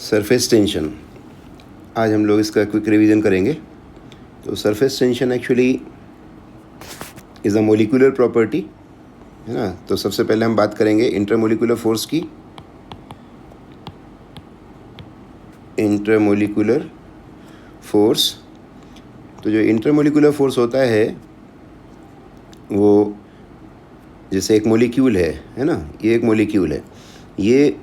Surface tension, आज हम लोग इसका क्विक रिवीजन करेंगे। तो surface tension actually is a molecular property, है ना। तो सबसे पहले हम बात करेंगे इंटरमोलिकुलर फोर्स की। इंटरमोलिकुलर फोर्स, तो जो इंटरमोलिकुलर फोर्स होता है वो जैसे एक मोलिक्यूल है ना। ये एक मोलिक्यूल है, ये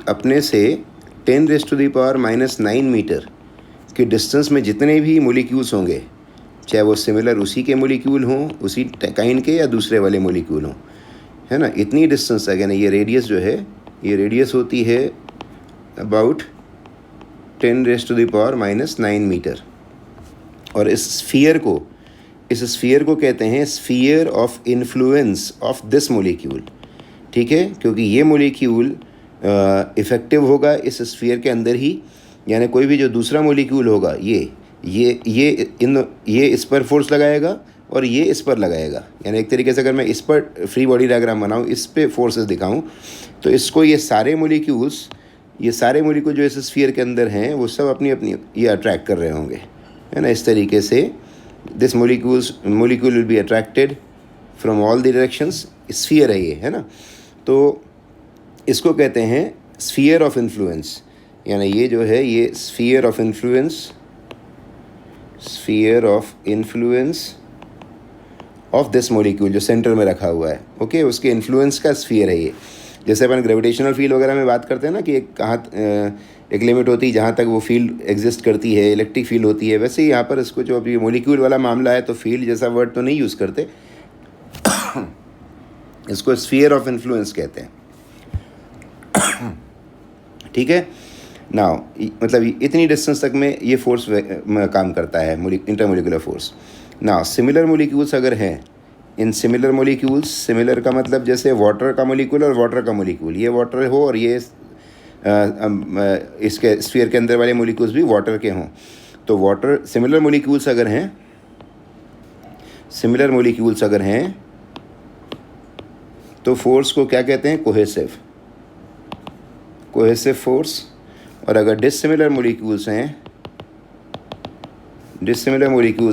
अपने से 10⁻⁻⁹ मीटर के डिस्टेंस में जितने भी मोलिक्यूल्स होंगे, चाहे वो सिमिलर उसी के मोलिक्यूल हों, उसी काइंड के, या दूसरे वाले मोलिक्यूल हों, है ना, इतनी डिस्टेंस तक, यानी ये रेडियस जो है, ये रेडियस होती है अबाउट 10⁻⁹ मीटर। और इस स्फीयर को कहते हैं sphere of influence of this molecule, ठीक है, क्योंकि ये मोलिक्यूल इफ़ेक्टिव होगा इस स्फीयर के अंदर ही, यानी कोई भी जो दूसरा मोलिक्यूल होगा ये इस पर फोर्स लगाएगा और ये इस पर लगाएगा। यानी एक तरीके से अगर मैं इस पर फ्री बॉडी डायग्राम बनाऊँ, इस पे फोर्सेस दिखाऊँ, तो इसको ये सारे मोलिक्यूल जो इस स्फीयर के अंदर हैं वो सब अपनी अपनी ये अट्रैक्ट कर रहे होंगे, है ना। इस तरीके से this molecule will be attracted from all the directions. Sphere है ये, है ना। तो इसको कहते हैं स्फीयर ऑफ इन्फ्लुएंस, यानी ये जो है ये sphere of influence of this molecule जो सेंटर में रखा हुआ है, ओके, उसके इन्फ्लुएंस का स्फीयर है ये। जैसे अपन ग्रेविटेशनल फील्ड वगैरह में बात करते हैं ना कि एक लिमिट होती है जहाँ तक वो फील्ड एग्जिस्ट करती है, इलेक्ट्रिक फील्ड होती है, वैसे ही यहाँ पर इसको जो अभी मोलिक्यूल वाला मामला है तो फील्ड जैसा वर्ड तो नहीं यूज़ करते इसको स्फीयर ऑफ इन्फ्लुएंस कहते हैं, ठीक है ना। मतलब इतनी डिस्टेंस तक में ये फोर्स काम करता है, इंटरमोलिकुलर फोर्स ना। सिमिलर मोलिक्यूल्स अगर हैं, इन सिमिलर मोलिक्यूल्स, सिमिलर का मतलब जैसे वाटर का मोलिक्यूल और वाटर का मोलिक्यूल, ये वाटर हो और ये इसके स्फीयर के अंदर वाले मोलिक्यूल्स भी वाटर के हों, तो वाटर सिमिलर मोलिक्यूल्स अगर हैं तो फोर्स को क्या कहते हैं? Cohesive force. और अगर डिसिमिलर मोलिक्यूल्स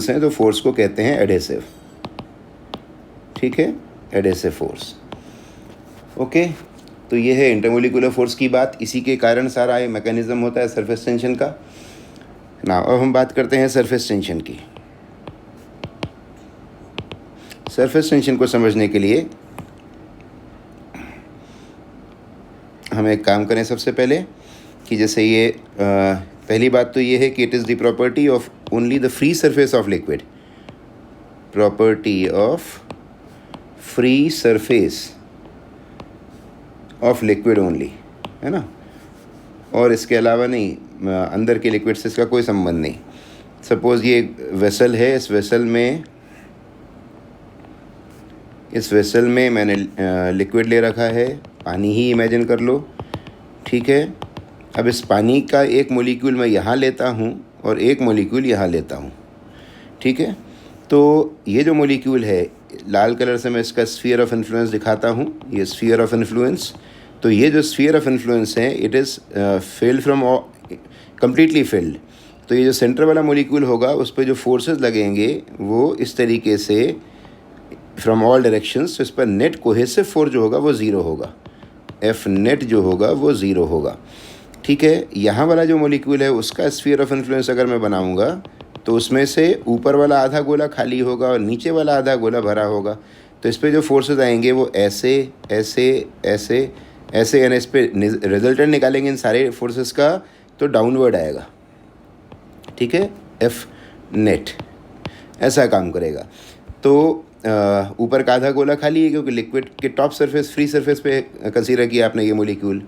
हैं तो फोर्स को कहते हैं एडहेसिव, ठीक है, एडहेसिव फोर्स, ओके। तो ये है इंटरमोलिकुलर फोर्स की बात, इसी के कारण सारा ये मैकेनिज्म होता है सरफेस टेंशन का ना। अब हम बात करते हैं सरफेस टेंशन की। सरफेस टेंशन को समझने के लिए हम एक काम करें सबसे पहले कि जैसे ये पहली बात तो ये है कि it is the property of only the free surface of liquid, property of free surface of liquid only, है ना। और इसके अलावा नहीं, अंदर के लिक्विड से इसका कोई संबंध नहीं। सपोज़ ये एक वेसल है, इस वेसल में मैंने लिक्विड ले रखा है, पानी ही इमेजिन कर लो, ठीक है। अब इस पानी का एक मोलिक्यूल मैं यहाँ लेता हूँ और एक मोलिक्यूल यहाँ लेता हूँ, ठीक है। तो ये जो मोलिक्यूल है, लाल कलर से मैं इसका स्फीयर ऑफ इन्फ्लुएंस दिखाता हूँ, ये स्फीयर ऑफ इन्फ्लुएंस। तो ये जो स्फीयर ऑफ इन्फ्लुएंस है, it is filled from completely field. तो ये जो सेंटर वाला मोलिक्यूल होगा उस पर जो फोर्सेस लगेंगे वो इस तरीके से फ्रॉम ऑल डायरेक्शंस, तो इस पर नेट कोहेसिव फोर्स जो होगा वो ज़ीरो होगा, एफ नेट जो होगा वो ज़ीरो होगा, ठीक है। यहाँ वाला जो मोलिक्यूल है उसका स्फीयर ऑफ इन्फ्लुएंस अगर मैं बनाऊँगा तो उसमें से ऊपर वाला आधा गोला खाली होगा और नीचे वाला आधा गोला भरा होगा। तो इस पे जो फोर्सेस आएंगे वो ऐसे यानी इस पे रिजल्टेंट निकालेंगे इन सारे फोर्सेस का, तो डाउनवर्ड आएगा, ठीक है, एफ नेट ऐसा काम करेगा। तो ऊपर का आधा गोला खाली है क्योंकि लिक्विड के टॉप सरफेस, फ्री सरफेस पे कंसीडर किया आपने ये मोलिक्यूल,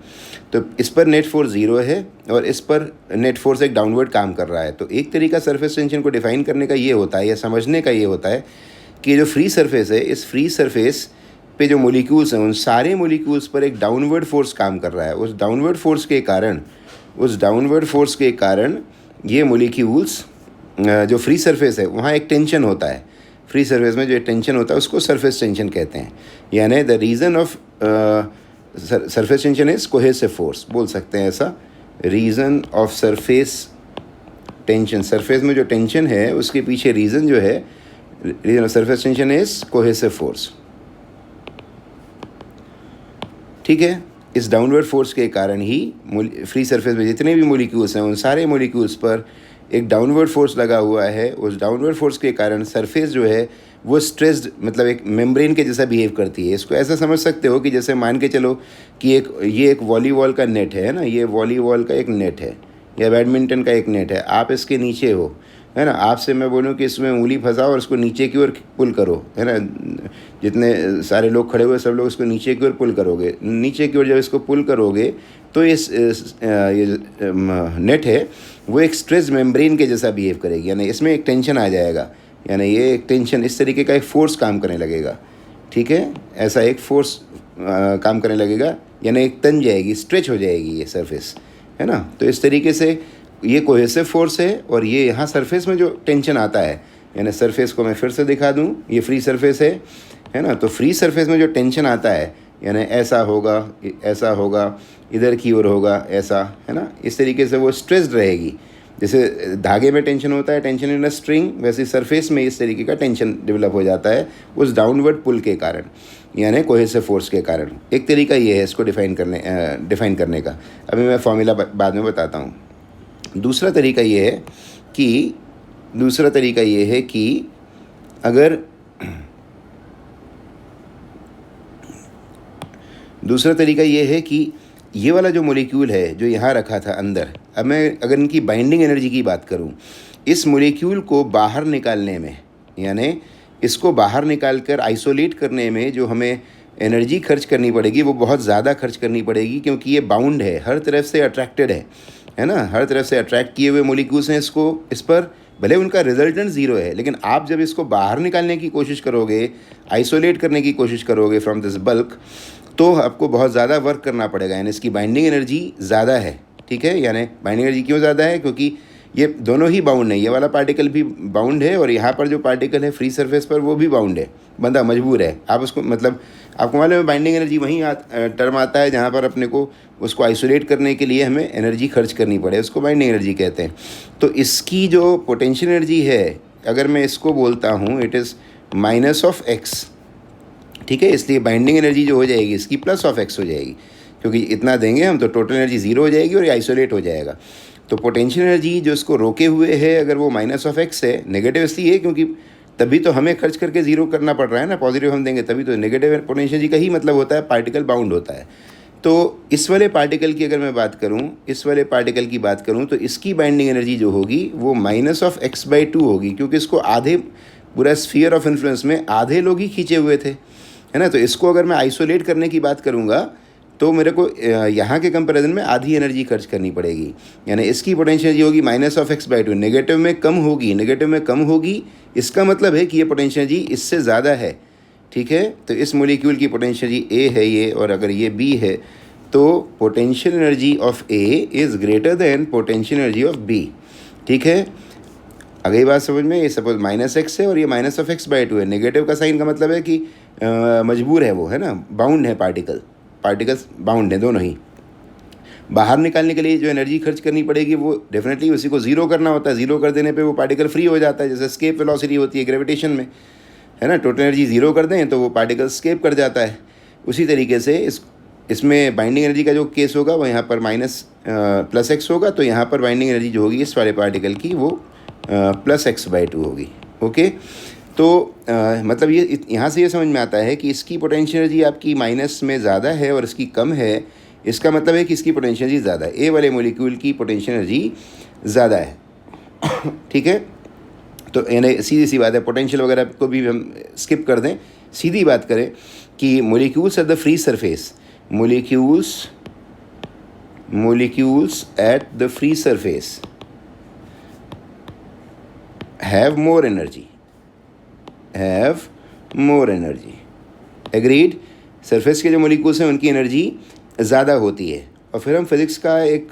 तो इस पर नेट फोर्स ज़ीरो है और इस पर नेट फोर्स एक डाउनवर्ड काम कर रहा है। तो एक तरीका सरफेस टेंशन को डिफाइन करने का ये होता है, या समझने का ये होता है कि जो फ्री सरफेस है, इस फ्री सरफेस पे जो मोलिक्यूल्स हैं उन सारे मोलिक्यूल्स पर एक डाउनवर्ड फोर्स काम कर रहा है। उस डाउनवर्ड फोर्स के कारण ये मोलिक्यूल्स, जो फ्री सरफेस है वहाँ एक टेंशन होता है, फ्री सरफेस में जो टेंशन होता है उसको सरफेस टेंशन कहते हैं। यानी the reason of surface tension is cohesive force, बोल सकते हैं ऐसा, reason of surface tension, surface में जो टेंशन है उसके पीछे रीज़न जो है, reason of surface tension is cohesive force. ठीक है, इस डाउनवर्ड फोर्स के कारण ही फ्री सरफेस में जितने भी मोलिक्यूल्स हैं उन सारे मोलिक्यूल्स पर एक डाउनवर्ड फोर्स लगा हुआ है। उस डाउनवर्ड फोर्स के कारण सरफेस जो है वो स्ट्रेस्ड, मतलब एक मेम्ब्रेन के जैसा बिहेव करती है। इसको ऐसा समझ सकते हो कि जैसे मान के चलो कि ये एक वॉलीबॉल का नेट है ना, ये वॉलीबॉल का एक नेट है या बैडमिंटन का एक नेट है, आप इसके नीचे हो, है ना। आपसे मैं बोलूँ कि इसमें उंगली फंसाओ और इसको नीचे की ओर पुल करो, है ना। जितने सारे लोग खड़े हुए सब लोग इसको नीचे की ओर पुल करोगे, नीचे की ओर जब इसको पुल करोगे तो ये नेट है वो एक स्ट्रेस मेम्ब्रेन के जैसा बिहेव करेगी, यानी इसमें एक टेंशन आ जाएगा, यानी ये एक टेंशन, इस तरीके का एक फोर्स काम करने लगेगा। ठीक है, ऐसा एक फोर्स काम करने लगेगा, यानी एक तन जाएगी, स्ट्रेच हो जाएगी ये सरफेस, है ना। तो इस तरीके से ये कोहेसिव फोर्स है। और ये यहाँ सरफेस में जो टेंशन आता है, यानी सरफेस को मैं फिर से दिखा दूँ, ये फ्री सरफेस है ना। तो फ्री सरफेस में जो टेंशन आता है, यानी ऐसा होगा, इधर की ओर होगा, ऐसा, है ना। इस तरीके से वो स्ट्रेस्ड रहेगी। जैसे धागे में टेंशन होता है, टेंशन इन अ स्ट्रिंग, वैसे सरफेस में इस तरीके का टेंशन डेवलप हो जाता है उस डाउनवर्ड पुल के कारण, यानी कोहेसिव फोर्स के कारण। एक तरीका ये है इसको डिफाइन करने का। अभी मैं फॉर्मूला बाद में बताता हूँ। दूसरा तरीका ये है कि अगर दूसरा तरीका ये है कि ये वाला जो मॉलिक्यूल है जो यहाँ रखा था अंदर, अब मैं अगर इनकी बाइंडिंग एनर्जी की बात करूँ, इस मॉलिक्यूल को बाहर निकालने में, यानी इसको बाहर निकाल कर आइसोलेट करने में जो हमें एनर्जी खर्च करनी पड़ेगी वो बहुत ज़्यादा खर्च करनी पड़ेगी, क्योंकि ये बाउंड है, हर तरफ से अट्रैक्टेड है ना। हर तरफ से अट्रैक्ट किए हुए मॉलिक्यूल्स हैं इस पर, भले उनका रिजल्टेंट ज़ीरो है, लेकिन आप जब इसको बाहर निकालने की कोशिश करोगे, आइसोलेट करने की कोशिश करोगे फ्रॉम दिस बल्क, तो आपको बहुत ज़्यादा वर्क करना पड़ेगा, यानी इसकी बाइंडिंग एनर्जी ज़्यादा है। ठीक है, यानी बाइंडिंग एनर्जी क्यों ज़्यादा है, क्योंकि ये दोनों ही बाउंड है, ये वाला पार्टिकल भी बाउंड है और यहाँ पर जो पार्टिकल है फ्री सरफेस पर वो भी बाउंड है, बंदा मजबूर है। आप उसको, मतलब आपको मालूम है बाइंडिंग एनर्जी वहीं टर्म आता है जहाँ पर अपने को उसको आइसोलेट करने के लिए हमें एनर्जी खर्च करनी पड़े, उसको बाइंडिंग एनर्जी कहते हैं। तो इसकी जो पोटेंशियल एनर्जी है, अगर मैं इसको बोलता हूँ, it is minus of x. ठीक है, इसलिए बाइंडिंग एनर्जी जो हो जाएगी इसकी प्लस ऑफ एक्स हो जाएगी, क्योंकि इतना देंगे हम तो टोटल एनर्जी ज़ीरो हो जाएगी और ये आइसोलेट हो जाएगा। तो पोटेंशियल एनर्जी जो इसको रोके हुए है, अगर वो माइनस ऑफ एक्स है, नेगेटिव इसलिए है क्योंकि तभी तो हमें खर्च करके ज़ीरो करना पड़ रहा है ना, पॉजिटिव हम देंगे तभी तो। नेगेटिव पोटेंशियल एनर्जी का ही मतलब होता है पार्टिकल बाउंड होता है। तो इस वाले पार्टिकल की अगर मैं बात करूँ, तो इसकी बाइंडिंग एनर्जी जो होगी वो माइनस ऑफ x/2 होगी, क्योंकि इसको आधे, पूरा स्फीयर ऑफ इन्फ्लुएंस में आधे लोग ही खींचे हुए थे, है ना। तो इसको अगर मैं आइसोलेट करने की बात करूँगा तो मेरे को यहाँ के कंपैरिजन में आधी एनर्जी खर्च करनी पड़ेगी, यानी इसकी पोटेंशियल एनर्जी होगी माइनस ऑफ x/2, नेगेटिव में कम होगी। इसका मतलब है कि ये पोटेंशियल एनर्जी इससे ज़्यादा है। ठीक है, तो इस मॉलिक्यूल की पोटेंशियल एनर्जी ए है ये, और अगर ये बी है तो potential energy of A is greater than potential energy of B. ठीक है, अगली बात समझ में, ये सपोज माइनस एक्स है और ये माइनस ऑफ x/2 है। नेगेटिव का साइन का मतलब है कि मजबूर है वो, है ना, बाउंड है, पार्टिकल्स बाउंड है दोनों ही। बाहर निकालने के लिए जो एनर्जी खर्च करनी पड़ेगी वो डेफिनेटली उसी को ज़ीरो करना होता है। ज़ीरो कर देने पे वो पार्टिकल फ्री हो जाता है, जैसे स्केप वेलोसिटी होती है ग्रेविटेशन में, है ना। टोटल एनर्जी ज़ीरो कर दें तो वो पार्टिकल स्केप कर जाता है। उसी तरीके से इसमें बाइंडिंग एनर्जी का जो केस होगा वो यहाँ पर माइनस प्लस एक्स होगा, तो यहाँ पर बाइंडिंग एनर्जी जो होगी इस वाले पार्टिकल की वो प्लस x/2 होगी। ओके, तो मतलब ये यहाँ से ये समझ में आता है कि इसकी पोटेंशियल एनर्जी आपकी माइनस में ज़्यादा है और इसकी कम है। इसका मतलब है कि इसकी पोटेंशियल एनर्जी ज़्यादा है, ए वाले मॉलिक्यूल की पोटेंशियल एनर्जी ज़्यादा है। ठीक है, तो यानी सीधी सी बात है, पोटेंशियल वगैरह को भी हम स्किप कर दें, सीधी बात करें कि molecules eight the free surface, molecules at the free surface have more energy. Agreed? Surface के जो मॉलिक्यूल्स हैं उनकी एनर्जी ज़्यादा होती है। और फिर हम फिज़िक्स का एक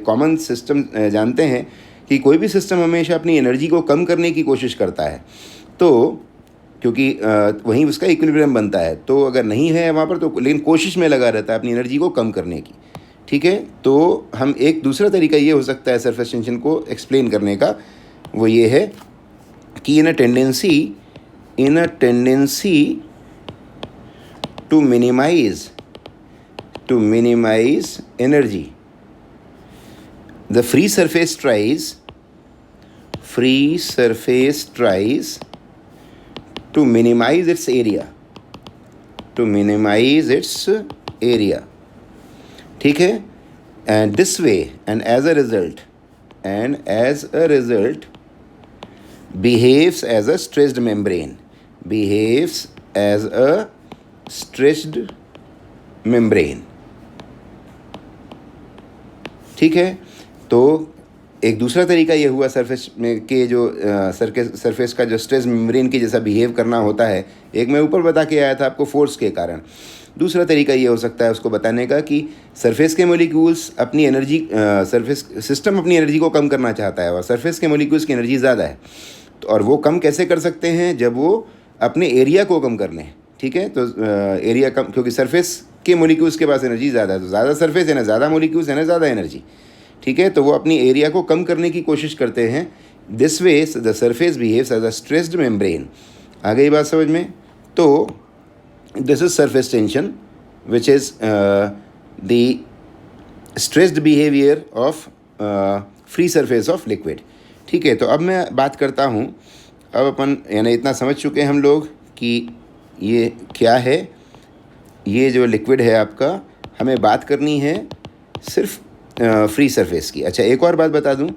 कॉमन सिस्टम जानते हैं कि कोई भी सिस्टम हमेशा अपनी एनर्जी को कम करने की कोशिश करता है, तो क्योंकि वहीं उसका इक्विलिब्रियम बनता है। तो अगर नहीं है वहाँ पर तो, लेकिन कोशिश में लगा रहता है अपनी एनर्जी को कम करने की। ठीक है। तो हम एक दूसरा तरीका ये हो सकता है सरफेस टेंशन को एक्सप्लेन करने का, वो ये है कि in a tendency to minimize energy, the free surface tries to minimize its area, ठीक है। and this way and as a result behaves as a stressed membrane, ठीक है। तो एक दूसरा तरीका ये हुआ सरफेस में के जो सरफेस का जो स्ट्रेस मेम्ब्रेन की जैसा बिहेव करना होता है, एक मैं ऊपर बता के आया था आपको फोर्स के कारण। दूसरा तरीका ये हो सकता है उसको बताने का कि सरफेस के मॉलिक्यूल्स अपनी एनर्जी सरफेस सिस्टम अपनी एनर्जी को कम करना चाहता है और सरफेस के मॉलिक्यूल्स की एनर्जी ज़्यादा है, तो और वो कम कैसे कर सकते हैं, जब वो अपने एरिया को कम कर लें, ठीक है। तो एरिया कम, क्योंकि सरफेस के मॉलिक्यूल्स के पास एनर्जी ज़्यादा है, तो ज़्यादा सरफेस है ना, ज़्यादा मॉलिक्यूल्स है ना, ज़्यादा एनर्जी, ठीक है। तो वो अपनी एरिया को कम करने की कोशिश करते हैं। This way the surface behaves as a stressed membrane. आ गई बात समझ में? तो this is surface tension which is the stressed behaviour of free surface of liquid, ठीक है। तो अब मैं बात करता हूँ, अब अपन यानी इतना समझ चुके हैं हम लोग कि ये क्या है, ये जो लिक्विड है आपका, हमें बात करनी है सिर्फ फ्री सरफेस की। अच्छा, एक और बात बता दूं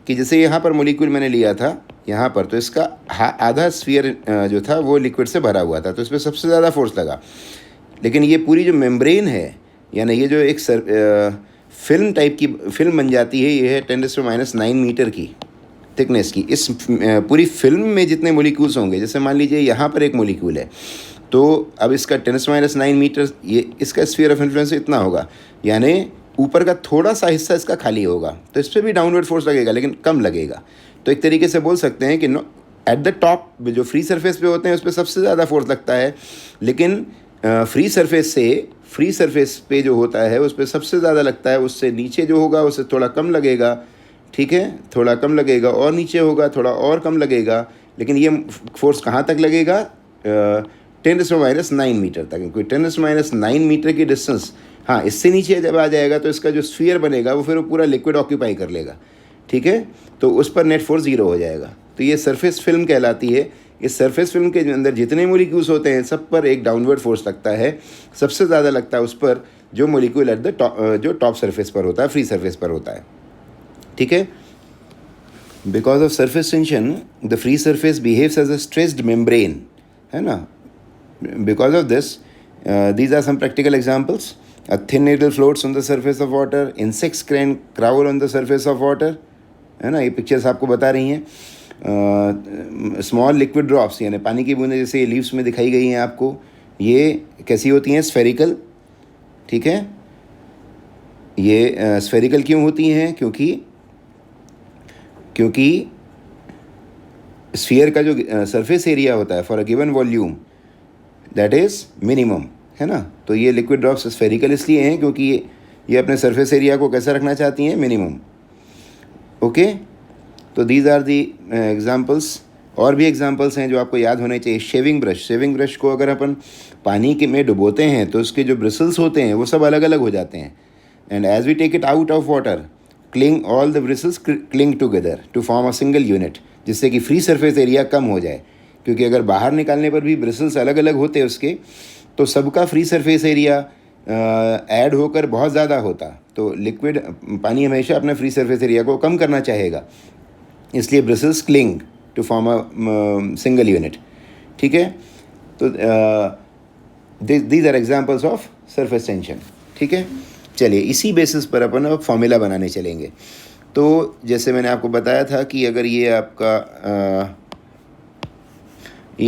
कि जैसे यहाँ पर मॉलिक्यूल मैंने लिया था यहाँ पर, तो इसका आधा स्फीयर जो था वो लिक्विड से भरा हुआ था, तो इस पर सबसे ज़्यादा फोर्स लगा। लेकिन ये पूरी जो मेम्ब्रेन है, यानी ये जो एक फिल्म टाइप की फिल्म बन जाती है, ये है 10⁻⁹ मीटर की थिकनेस की। इस पूरी फिल्म में जितने मॉलिक्यूल्स होंगे, जैसे मान लीजिए यहाँ पर एक मॉलिक्यूल है, तो अब इसका 10⁻⁹ मीटर, ये इसका स्फीयर ऑफ इन्फ्लुएंस इतना होगा, यानी ऊपर का थोड़ा सा हिस्सा इसका खाली होगा, तो इस पर भी डाउनवर्ड फोर्स लगेगा लेकिन कम लगेगा। तो एक तरीके से बोल सकते हैं कि एट द टॉप जो फ्री सरफेस पे होते हैं उस पर सबसे ज़्यादा फोर्स लगता है, लेकिन फ्री सरफेस पे जो होता है उस पर सबसे ज़्यादा लगता है। उससे नीचे जो होगा उससे थोड़ा कम लगेगा, ठीक है, थोड़ा कम लगेगा, और नीचे होगा थोड़ा और कम लगेगा। लेकिन ये फोर्स कहाँ तक लगेगा? 10⁻⁹ मीटर तक, क्योंकि 10⁻⁹ मीटर की डिस्टेंस, हाँ, इससे नीचे जब आ जाएगा तो इसका जो स्फीयर बनेगा वो फिर वो पूरा लिक्विड ऑक्यूपाई कर लेगा, ठीक है। तो उस पर नेट फोर्स 0 हो जाएगा। तो ये सरफेस फिल्म कहलाती है। इस सरफेस फिल्म के अंदर जितने मॉलिक्यूल्स होते हैं सब पर एक डाउनवर्ड फोर्स लगता है, सबसे ज़्यादा लगता है उस पर जो molecule at the top surface पर होता है, फ्री सरफेस पर होता है, ठीक है। Because of surface tension the free surface behaves as a stressed membrane, है ना। Because of this these are some practical examples. A thin needle floats on the surface of water. Insects can crawl on the surface of water, है ना। ये pictures आपको बता रही हैं। Small liquid drops यानी पानी की बूंदें जैसे ये लीव्स में दिखाई गई हैं आपको, ये कैसी होती हैं? स्फेरिकल, ठीक है। ये स्फेरिकल क्यों होती हैं? क्योंकि स्फीयर का जो सरफेस एरिया होता है for a given volume that is minimum, है ना। तो ये लिक्विड ड्रॉप्स स्फेरिकल इसलिए हैं क्योंकि ये अपने सरफेस एरिया को कैसा रखना चाहती हैं? Minimum, okay. तो दीज आर दी एग्जांपल्स। और भी एग्जांपल्स हैं जो आपको याद होने चाहिए। शेविंग ब्रश को अगर अपन पानी के में डुबोते हैं तो उसके जो ब्रिसल्स होते हैं वो सब अलग अलग हो जाते हैं। And as we take it out of water, all the bristles cling together to form a single unit, जिससे कि फ्री सरफेस एरिया कम हो जाए। क्योंकि अगर बाहर निकालने पर भी ब्रिसल्स अलग अलग होते हैं उसके, तो सबका फ्री सरफेस एरिया ऐड होकर बहुत ज़्यादा होता। तो लिक्विड पानी हमेशा अपने फ्री सरफेस एरिया को कम करना चाहेगा, इसलिए bristles cling to form a single unit, ठीक है। तो these are examples of surface tension, ठीक है। चलिए, इसी बेसिस पर अपन अब फॉर्मूला बनाने चलेंगे। तो जैसे मैंने आपको बताया था कि अगर ये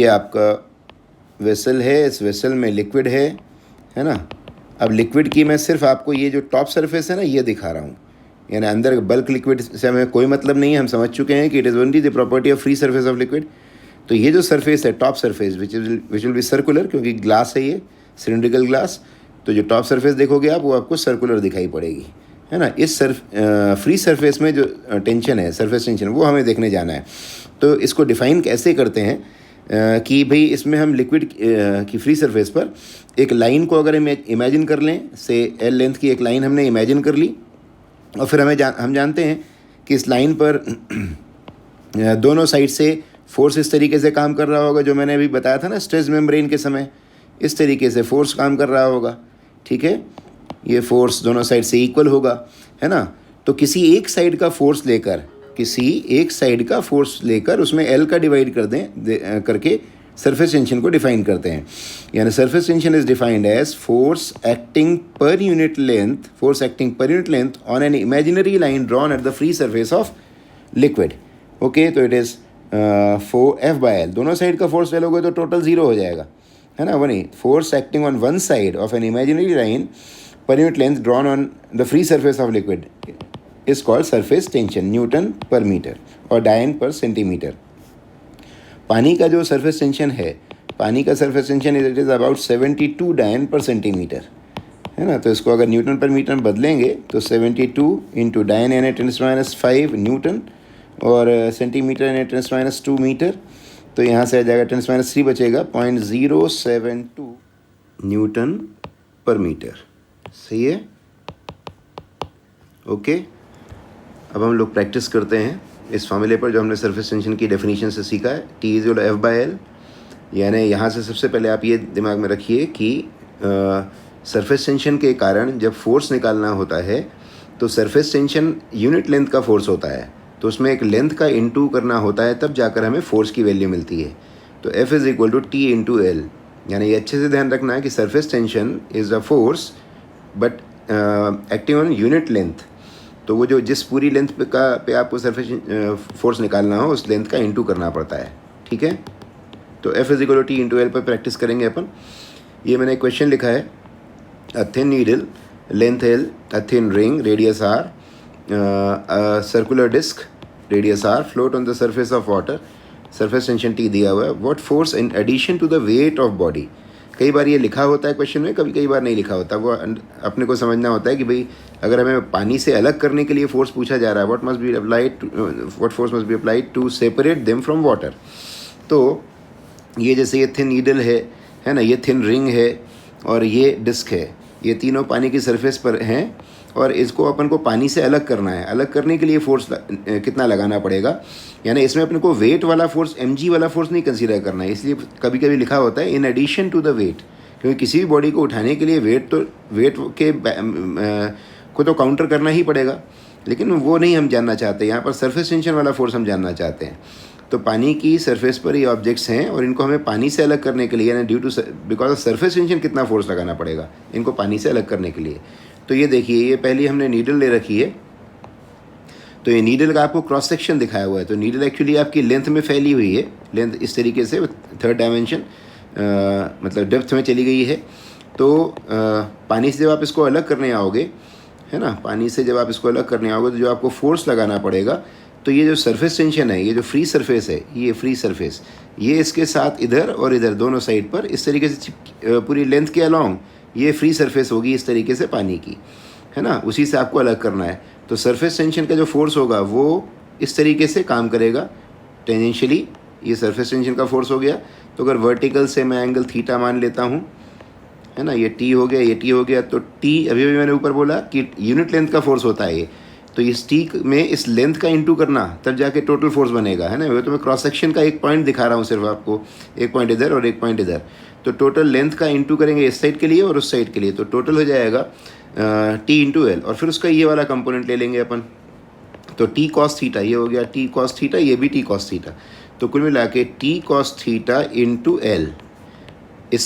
आपका वेसल है, इस वेसल में लिक्विड है ना। अब लिक्विड की मैं सिर्फ आपको ये जो टॉप सरफेस है ना ये दिखा रहा हूँ, यानी अंदर बल्क लिक्विड से हमें कोई मतलब नहीं है। हम समझ चुके हैं कि it is only the property of free surface of liquid. तो ये जो सरफेस है top surface which will be circular, क्योंकि ग्लास है, ये सिलेंड्रिकल ग्लास, तो जो टॉप सरफेस देखोगे आप वो आपको सर्कुलर दिखाई पड़ेगी, है ना। इस फ्री सरफेस में जो टेंशन है, सरफेस टेंशन, वो हमें देखने जाना है। तो इसको डिफ़ाइन कैसे करते हैं कि भाई इसमें हम लिक्विड की फ्री सरफेस पर एक लाइन को अगर हम इमेजिन कर लें, से एल लेंथ की एक लाइन हमने इमेजिन कर ली, और फिर हम जानते हैं कि इस लाइन पर दोनों साइड से फोर्स इस तरीके से काम कर रहा होगा, जो मैंने अभी बताया था ना स्ट्रेस मेम्ब्रेन के समय, इस तरीके से फोर्स काम कर रहा होगा, ठीक है। ये फोर्स दोनों साइड से इक्वल होगा, है ना। तो किसी एक साइड का फोर्स लेकर उसमें एल का डिवाइड करके सरफेस टेंशन को डिफाइन करते हैं। यानी surface tension is defined as force acting per unit length on an imaginary line drawn at the free surface of liquid. Okay, तो इट इज़ F/L। दोनों साइड का force ले लोगे तो टोटल 0 हो जाएगा, है ना। वही force acting on one side of N imaginary line पर unit length drawn on the free surface of liquid is called surface tension, Newton पर मीटर और डायन पर सेंटीमीटर। पानी का जो सरफेस टेंशन है, पानी का surface tension it is about 72 डायन पर सेंटीमीटर, है ना। तो इसको अगर न्यूटन पर मीटर में बदलेंगे तो 72 इंटू डायन यानी 10⁻⁵ न्यूटन और सेंटीमीटर यानी 10⁻² मीटर। तो यहाँ से आ जाएगा 10⁻³ बचेगा 0.072 न्यूटन पर मीटर। सही है, ओके। अब हम लोग प्रैक्टिस करते हैं इस फॉर्मूले पर जो हमने सरफेस टेंशन की डेफिनेशन से सीखा है, T = F/L। यानी यहाँ से सबसे पहले आप ये दिमाग में रखिए कि सरफेस टेंशन के कारण जब फोर्स निकालना होता है तो सरफेस टेंशन यूनिट लेंथ का फोर्स होता है, तो उसमें एक लेंथ का इनटू करना होता है, तब जाकर हमें फोर्स की वैल्यू मिलती है। तो F = T × L। यानी ये अच्छे से ध्यान रखना है कि surface tension is a force but acting on unit length. तो वो जो जिस पूरी लेंथ पे आपको सरफेस फोर्स निकालना हो उस लेंथ का इनटू करना पड़ता है, ठीक है। तो F = T × L पर प्रैक्टिस करेंगे अपन। ये मैंने क्वेश्चन लिखा है, a thin needle length L, a thin ring radius R, a circular disc radius R float on the surface of water, surface tension T दिया हुआ है, what force in addition to the weight of body। कई बार ये लिखा होता है question में, कई बार नहीं लिखा होता। वो अपने को समझना होता है कि भाई अगर हमें पानी से अलग करने के लिए फोर्स पूछा जा रहा है, what force must be applied to separate them from water। तो ये जैसे ये थिन नीडल है ना, ये थिन रिंग है और ये डिस्क है, ये तीनों पानी की सरफेस पर हैं और इसको अपन को पानी से अलग करना है। अलग करने के लिए फोर्स कितना लगाना पड़ेगा, यानी इसमें अपने को वेट वाला फोर्स, mg वाला फोर्स नहीं कंसीडर करना है। इसलिए कभी कभी लिखा होता है in addition to the weight, क्योंकि किसी भी बॉडी को उठाने के लिए वेट के को तो काउंटर करना ही पड़ेगा, लेकिन वो नहीं हम जानना चाहते। यहाँ पर सरफेस टेंशन वाला फोर्स हम जानना चाहते हैं। तो पानी की सरफेस पर ये ऑब्जेक्ट्स हैं और इनको हमें पानी से अलग करने के लिए, यानी बिकॉज ऑफ सरफेस टेंशन कितना फोर्स लगाना पड़ेगा इनको पानी से अलग करने के लिए। तो ये देखिए, ये पहली हमने नीडल ले रखी है। तो ये नीडल का आपको क्रॉस सेक्शन दिखाया हुआ है। तो नीडल एक्चुअली आपकी लेंथ में फैली हुई है, लेंथ इस तरीके से 3rd डायमेंशन मतलब डेप्थ में चली गई है। तो पानी से जब आप इसको अलग करने आओगे, है ना, पानी से जब आप इसको अलग करने आओगे तो जो आपको फोर्स लगाना पड़ेगा, तो ये जो सरफेस टेंशन है, ये जो फ्री सरफेस है, ये फ्री सरफेस, ये इसके साथ इधर और इधर दोनों साइड पर इस तरीके से पूरी लेंथ के अलॉन्ग ये फ्री सरफेस होगी इस तरीके से पानी की, है ना। उसी से आपको अलग करना है। तो सरफेस टेंशन का जो फोर्स होगा वो इस तरीके से काम करेगा टेंजेंशियली। ये सरफेस टेंशन का फोर्स हो गया। तो अगर वर्टिकल से मैं एंगल थीटा मान लेता हूँ, है ना, ये टी हो गया, ये टी हो गया। तो टी अभी मैंने ऊपर बोला कि यूनिट लेंथ का फोर्स होता है ये, तो इस टी में इस लेंथ का इंटू करना तब जाके टोटल फोर्स बनेगा, है ना। तो मैं क्रॉस सेक्शन का एक पॉइंट दिखा रहा हूँ सिर्फ आपको, एक पॉइंट इधर और एक पॉइंट इधर। तो टोटल लेंथ का इंटू करेंगे इस साइड के लिए और उस साइड के लिए, तो टोटल हो जाएगा T × L। और फिर उसका ये वाला कंपोनेंट ले लेंगे अपन। तो T cos थीटा ये हो गया, T cos थीटा, ये भी T cos थीटा। तो कुल मिला के T cos थीटा × L इस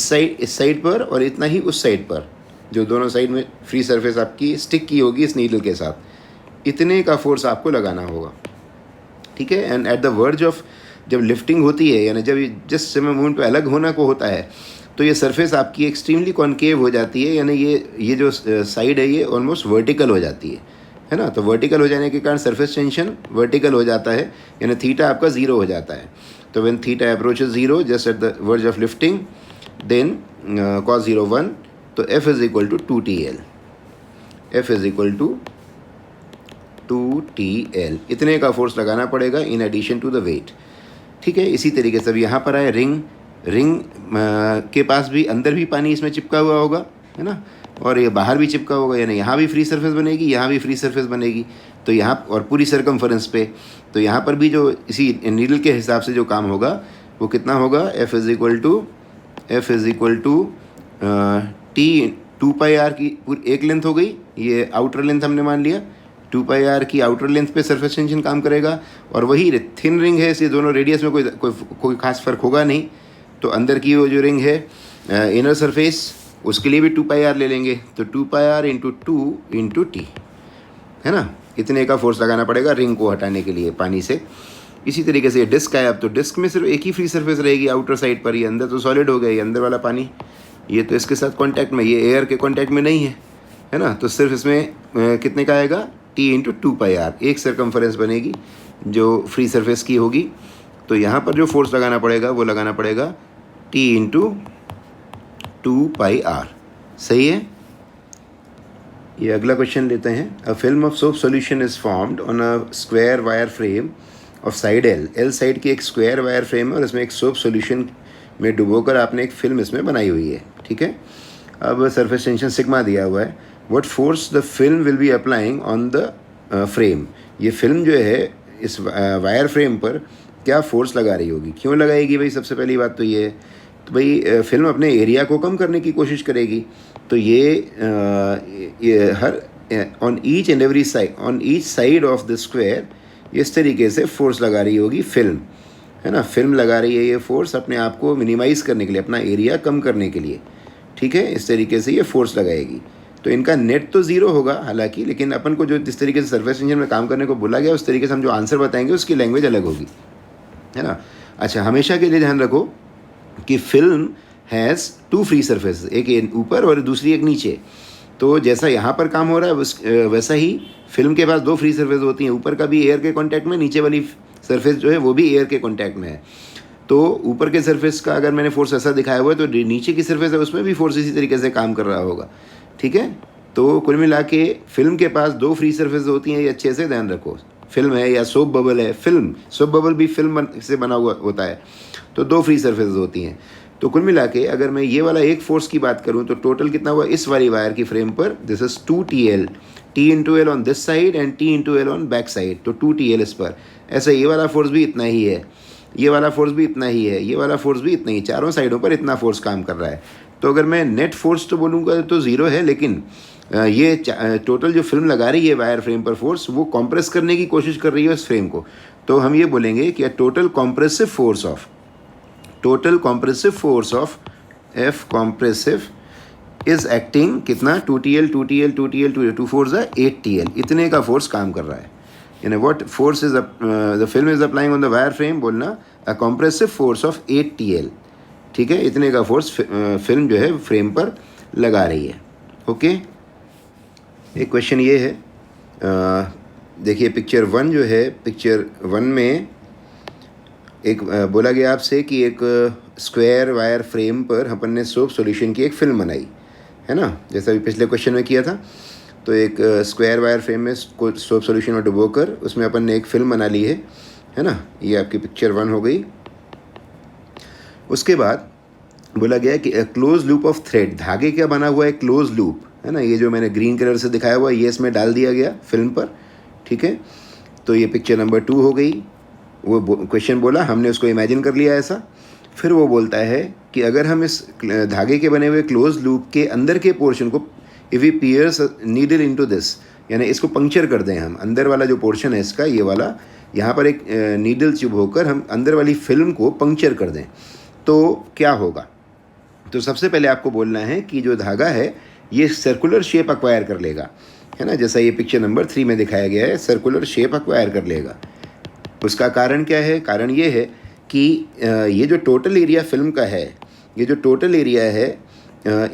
साइड पर और इतना ही उस साइड पर, जो दोनों साइड में फ्री सरफेस आपकी स्टिक की होगी इस नीडल के साथ, इतने का फोर्स आपको लगाना होगा, ठीक है। And eight the verge of, जब लिफ्टिंग होती है, यानी जब जिस समय मूवमेंट पे अलग होना को होता है, तो ये सरफेस आपकी एक्सट्रीमली कॉन्केव हो जाती है, यानी ये जो साइड है ये ऑलमोस्ट वर्टिकल हो जाती है ना। तो वर्टिकल हो जाने के कारण सरफेस टेंशन वर्टिकल हो जाता है, यानी थीटा आपका 0 हो जाता है। तो when theta approaches 0 just at the verge of lifting, then cos 0 1 तो F is equal to 2TL, F is equal to 2TL, इतने का फोर्स लगाना पड़ेगा in addition to the weight. ठीक है, इसी तरीके से अब यहाँ पर आए रिंग के पास भी अंदर भी पानी इसमें चिपका हुआ होगा, है ना, और ये बाहर भी चिपका होगा, यानी यहाँ भी फ्री सरफेस बनेगी, यहाँ भी फ्री सरफेस बनेगी। तो यहाँ और पूरी सरकमफरेंस पे, तो यहाँ पर भी जो इसी नीडल के हिसाब से जो काम होगा वो कितना होगा, F is equal to T 2πr की पूरी एक लेंथ हो गई, ये आउटर लेंथ हमने मान लिया, 2πr की आउटर लेंथ पे सरफेस टेंशन काम करेगा। और वही थिन रिंग है, इसलिए दोनों रेडियस में कोई खास फर्क होगा नहीं। तो अंदर की वो जो रिंग है इनर सरफेस, उसके लिए भी 2πr ले लेंगे, तो 2πr इंटू 2 इंटू T, है ना, इतने का फोर्स लगाना पड़ेगा रिंग को हटाने के लिए पानी से। इसी तरीके से डिस्क है, अब तो डिस्क में सिर्फ एक ही फ्री सरफेस रहेगी आउटर साइड पर, ये अंदर तो सॉलिड हो गया, ये अंदर वाला पानी ये तो इसके साथ कांटेक्ट में, ये एयर के कांटेक्ट में नहीं है ना, तो सिर्फ इसमें कितने का आएगा, T इंटू 2πr, एक सरकमफरेंस बनेगी जो फ्री सरफेस की होगी। तो यहाँ पर जो फोर्स लगाना पड़ेगा वो लगाना पड़ेगा T इंटू 2πr, सही है। ये अगला क्वेश्चन लेते हैं। A film of soap solution is formed on a square wire frame of side L side की एक स्क्वायर वायर फ्रेम है और इसमें एक सोप सॉल्यूशन में डुबोकर आपने एक फिल्म इसमें बनाई हुई है। ठीक है, अब सरफेस टेंशन सिग्मा दिया हुआ है। What force the film will be applying on the frame, ये फिल्म जो है इस वायर फ्रेम पर क्या फोर्स लगा रही होगी, क्यों लगाएगी भाई, सबसे पहली बात तो ये है, तो भाई फिल्म अपने एरिया को कम करने की कोशिश करेगी। तो ये her on each and every side, on each side of the square इस तरीके से फोर्स लगा रही होगी फिल्म, है ना, फिल्म लगा रही है ये फोर्स अपने आप को मिनिमाइज़ करने के लिए, अपना एरिया कम करने के लिए। ठीक है, इस तरीके से ये फोर्स लगाएगी। तो इनका नेट तो ज़ीरो होगा हालांकि, लेकिन अपन को जो जिस तरीके से सरफेस टेंशन में काम करने को बोला गया उस तरीके से हम जो आंसर बताएंगे उसकी लैंग्वेज अलग होगी, है ना। अच्छा, हमेशा के लिए ध्यान रखो कि फिल्म हैज़ 2 फ्री सरफेस, एक ऊपर और दूसरी एक नीचे। तो जैसा यहाँ पर काम हो रहा है वैसा ही फिल्म के पास 2 फ्री सरफेस होती हैं, ऊपर का भी एयर के कांटेक्ट में, नीचे वाली सरफेस जो है वो भी एयर के कांटेक्ट में है। तो ऊपर के सरफेस का अगर मैंने फोर्स ऐसा दिखाया हुआ है तो नीचे की सरफेस है उसमें भी फोर्स इसी तरीके से काम कर रहा होगा। ठीक है, तो कुल मिला के फिल्म के पास 2 फ्री सरफेस होती हैं, ये अच्छे से ध्यान रखो। फिल्म है या सोप बबल है, फिल्म सोप बबल भी फिल्म से बना हुआ होता है, तो 2 फ्री सरफेस होती हैं। तो कुल मिला के अगर मैं ये वाला एक फोर्स की बात करूं तो टोटल कितना हुआ इस वाली वायर की फ्रेम पर, this is 2TL, T into L on this side and T into L on back side, तो 2TL इस पर। ऐसा ये वाला फोर्स भी इतना ही है, ये वाला फोर्स भी इतना ही है, ये वाला फोर्स भी इतना ही, चारों साइडों पर इतना फोर्स काम कर रहा है। तो अगर मैं नेट फोर्स तो बोलूँगा तो ज़ीरो है, लेकिन ये टोटल जो फिल्म लगा रही है वायर फ्रेम पर फोर्स, वो कॉम्प्रेस करने की कोशिश कर रही है इस फ्रेम को। तो हम ये बोलेंगे कि total compressive force of F compressive is acting कितना, 2TL 2TL 2TL 2 4 8TL, इतने का फोर्स काम कर रहा है। यानी what force is the film is applying on the wire frame, बोलना अ कॉम्प्रेसिव फोर्स ऑफ 8TL। ठीक है, इतने का फोर्स फिल्म जो है फ्रेम पर लगा रही है। ओके, एक क्वेश्चन ये है, देखिए पिक्चर 1 जो है, पिक्चर 1 में एक बोला गया आपसे कि एक स्क्वायर वायर फ्रेम पर अपन ने सोप सॉल्यूशन की एक फिल्म बनाई, है ना, जैसा भी पिछले क्वेश्चन में किया था। तो एक स्क्वायर वायर फ्रेम में सोप सॉल्यूशन में डुबोकर उसमें अपन ने एक फिल्म बना ली है ना, ये आपकी पिक्चर 1 हो गई। उसके बाद बोला गया कि क्लोज लूप ऑफ थ्रेड, धागे का बना हुआ है क्लोज लूप, है ना, ये जो मैंने ग्रीन कलर से दिखाया हुआ है ये इसमें डाल दिया गया फिल्म पर। ठीक है, तो ये पिक्चर नंबर 2 हो गई। वो क्वेश्चन बोला, हमने उसको इमेजिन कर लिया ऐसा। फिर वो बोलता है कि अगर हम इस धागे के बने हुए क्लोज लूप के अंदर के पोर्शन को, if we pierce needle into this, यानी इसको पंक्चर कर दें हम, अंदर वाला जो पोर्शन है इसका, ये वाला, यहाँ पर एक नीडल चुभ होकर हम अंदर वाली फिल्म को पंक्चर कर दें, तो क्या होगा। तो सबसे पहले आपको बोलना है कि जो धागा है ये सर्कुलर शेप अक्वायर कर लेगा, है ना, जैसा ये पिक्चर नंबर 3 में दिखाया गया है, सर्कुलर शेप अक्वायर कर लेगा। उसका कारण क्या है, कारण ये है कि ये जो टोटल एरिया फिल्म का है, ये जो टोटल एरिया है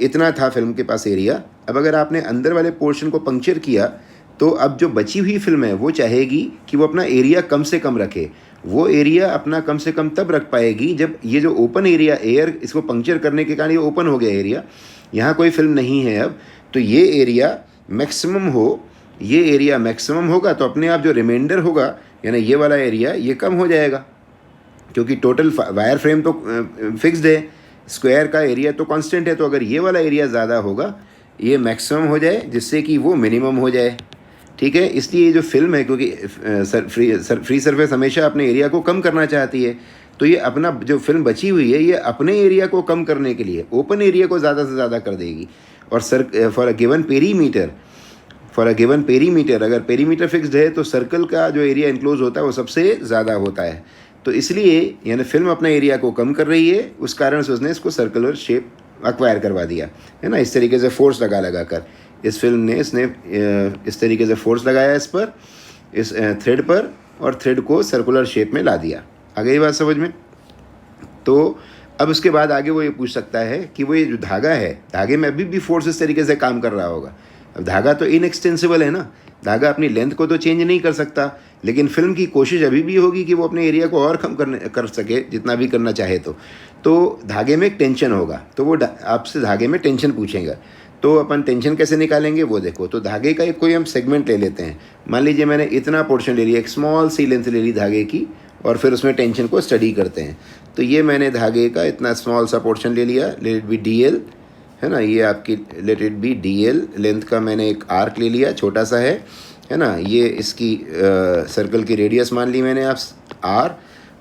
इतना था फिल्म के पास एरिया। अब अगर आपने अंदर वाले पोर्शन को पंक्चर किया तो अब जो बची हुई फिल्म है वो चाहेगी कि वो अपना एरिया कम से कम रखे। वो एरिया अपना कम से कम तब रख पाएगी जब ये जो ओपन एरिया, एयर इसको पंक्चर करने के कारण ये ओपन हो गया एरिया, यहाँ कोई फिल्म नहीं है अब, तो ये एरिया मैक्सिमम होगा, तो अपने आप जो रिमाइंडर होगा यानी ये वाला एरिया ये कम हो जाएगा, क्योंकि टोटल वायर फ्रेम तो फिक्स्ड है, स्क्वायर का एरिया तो कांस्टेंट है। तो अगर ये वाला एरिया ज़्यादा होगा ये मैक्सिमम हो जाए जिससे कि वो मिनिमम हो जाए, ठीक है। इसलिए ये जो फिल्म है, क्योंकि फ्री सरफेस हमेशा अपने एरिया को कम करना चाहती है, तो ये अपना जो फिल्म बची हुई है ये अपने एरिया को कम करने के लिए ओपन एरिया को ज़्यादा से ज़्यादा कर देगी। और फॉर अ गिवन पेरीमीटर अगर पेरीमीटर फिक्स्ड है तो सर्कल का जो एरिया इनक्लोज होता है वो सबसे ज़्यादा होता है। तो इसलिए यानी फिल्म अपना एरिया को कम कर रही है, उस कारण से उसने इसको सर्कुलर शेप एक्वायर करवा दिया है ना, इस तरीके से फोर्स लगा कर इस फिल्म ने इसने इस तरीके से फोर्स लगाया इस पर, इस थ्रेड पर, और थ्रेड को सर्कुलर शेप में ला दिया। आ गई बात समझ में? तो अब उसके बाद आगे वो ये पूछ सकता है कि वो ये जो धागा है, धागे में अभी भी फोर्स इस तरीके से काम कर रहा होगा। अब धागा तो इनएक्सटेंसिबल है ना, धागा अपनी लेंथ को तो चेंज नहीं कर सकता, लेकिन फिल्म की कोशिश अभी भी होगी कि वो अपने एरिया को और कम कर सके जितना भी करना चाहे। तो धागे में एक टेंशन होगा, तो वो आपसे धागे में टेंशन पूछेगा। तो अपन टेंशन कैसे निकालेंगे वो देखो। तो धागे का एक कोई हम सेगमेंट ले लेते हैं, मान लीजिए मैंने इतना पोर्शन ले लिया, एक स्मॉल सी लेंथ ले ली धागे की, और फिर उसमें टेंशन को स्टडी करते हैं। तो ये मैंने धागे का इतना स्मॉल सा पोर्शन ले लिया, लेट इट बी DL, है ना, ये आपकी let it be DL length का मैंने एक आर्क ले लिया, छोटा सा है ना, ये इसकी सर्कल की रेडियस मान ली मैंने आप R,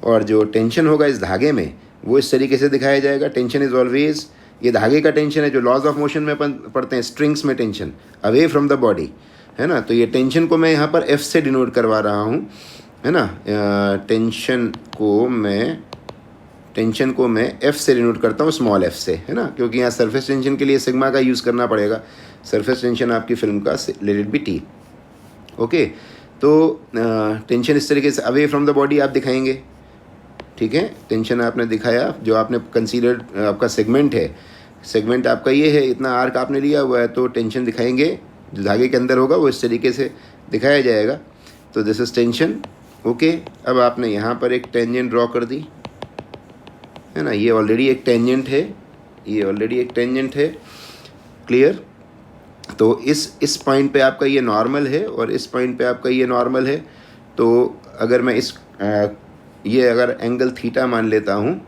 और जो टेंशन होगा इस धागे में वो इस तरीके से दिखाया जाएगा। टेंशन इज़ ऑलवेज, ये धागे का टेंशन है जो लॉज ऑफ मोशन में अपन पढ़ते हैं, स्ट्रिंग्स में tension away from the body, है ना। तो ये टेंशन को मैं यहाँ पर F से डिनोट करवा रहा हूँ, है ना। टेंशन को मैं F से डिनोट करता हूँ, स्मॉल f से, है ना, क्योंकि यहाँ सरफेस टेंशन के लिए सिग्मा का यूज़ करना पड़ेगा। सरफेस टेंशन आपकी फिल्म का let it be T, okay. तो टेंशन इस तरीके से अवे फ्रॉम द बॉडी आप दिखाएंगे, ठीक है। टेंशन आपने दिखाया, जो आपने कंसीडर्ड आपका सेगमेंट है, सेगमेंट आपका ये है, इतना आर्क आपने लिया हुआ है, तो टेंशन दिखाएंगे जो धागे के अंदर होगा वो इस तरीके से दिखाया जाएगा। तो दिस इज टेंशन, ओके। अब आपने यहाँ पर एक टेंजेंट ड्रॉ कर दी, है ना, ये ऑलरेडी एक टेंजेंट है, क्लियर। तो इस पॉइंट पे आपका ये नॉर्मल है और इस पॉइंट पे आपका ये नॉर्मल है। तो अगर मैं ये अगर एंगल थीटा मान लेता हूँ,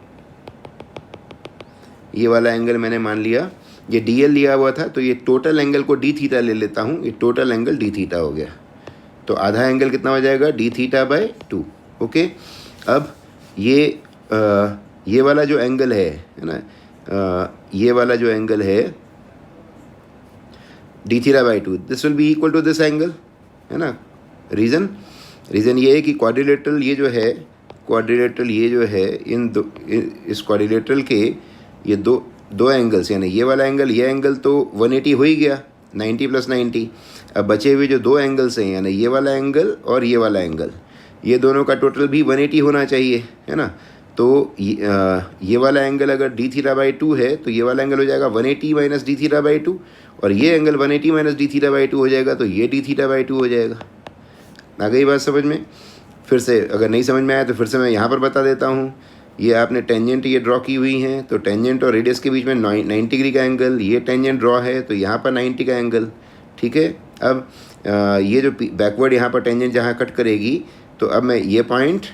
ये वाला एंगल मैंने मान लिया, ये DL लिया हुआ था, तो ये टोटल एंगल को D थीटा ले लेता हूँ, ये टोटल एंगल D थीटा हो गया। तो आधा एंगल कितना हो जाएगा, D थीटा बाय 2, ओके। अब ये वाला जो एंगल है ना, ये वाला जो एंगल है D theta by 2, this will be equal to this angle, है ना। रीज़न ये है कि क्वाड्रिलेटरल ये जो है इस क्वाड्रिलेटरल के ये दो एंगल्स, यानी ये वाला एंगल, ये एंगल तो 180 हो ही गया, 90 + 90। अब बचे हुए जो दो एंगल्स हैं, यानी ये वाला एंगल और ये वाला एंगल, ये दोनों का टोटल भी 180 होना चाहिए, है ना। तो ये वाला एंगल अगर D थीटा बाई 2 है तो ये वाला एंगल हो जाएगा 180 माइनस D थीटा बाई 2, और ये angle 180 minus D theta by 2 हो जाएगा, तो ये D थीटा बाई 2 हो जाएगा। आ गई बात समझ में? फिर से अगर नहीं समझ में आया तो फिर से मैं यहाँ पर बता देता हूँ। ये आपने टेंजेंट ये ड्रॉ की हुई हैं, तो टेंजेंट और रेडियस के बीच में 90 डिग्री का एंगल, ये टेंजेंट ड्रॉ है तो यहाँ पर 90 का एंगल, ठीक है। अब ये जो बैकवर्ड यहाँ पर टेंजेंट जहाँ कट करेगी, तो अब मैं ये पॉइंट,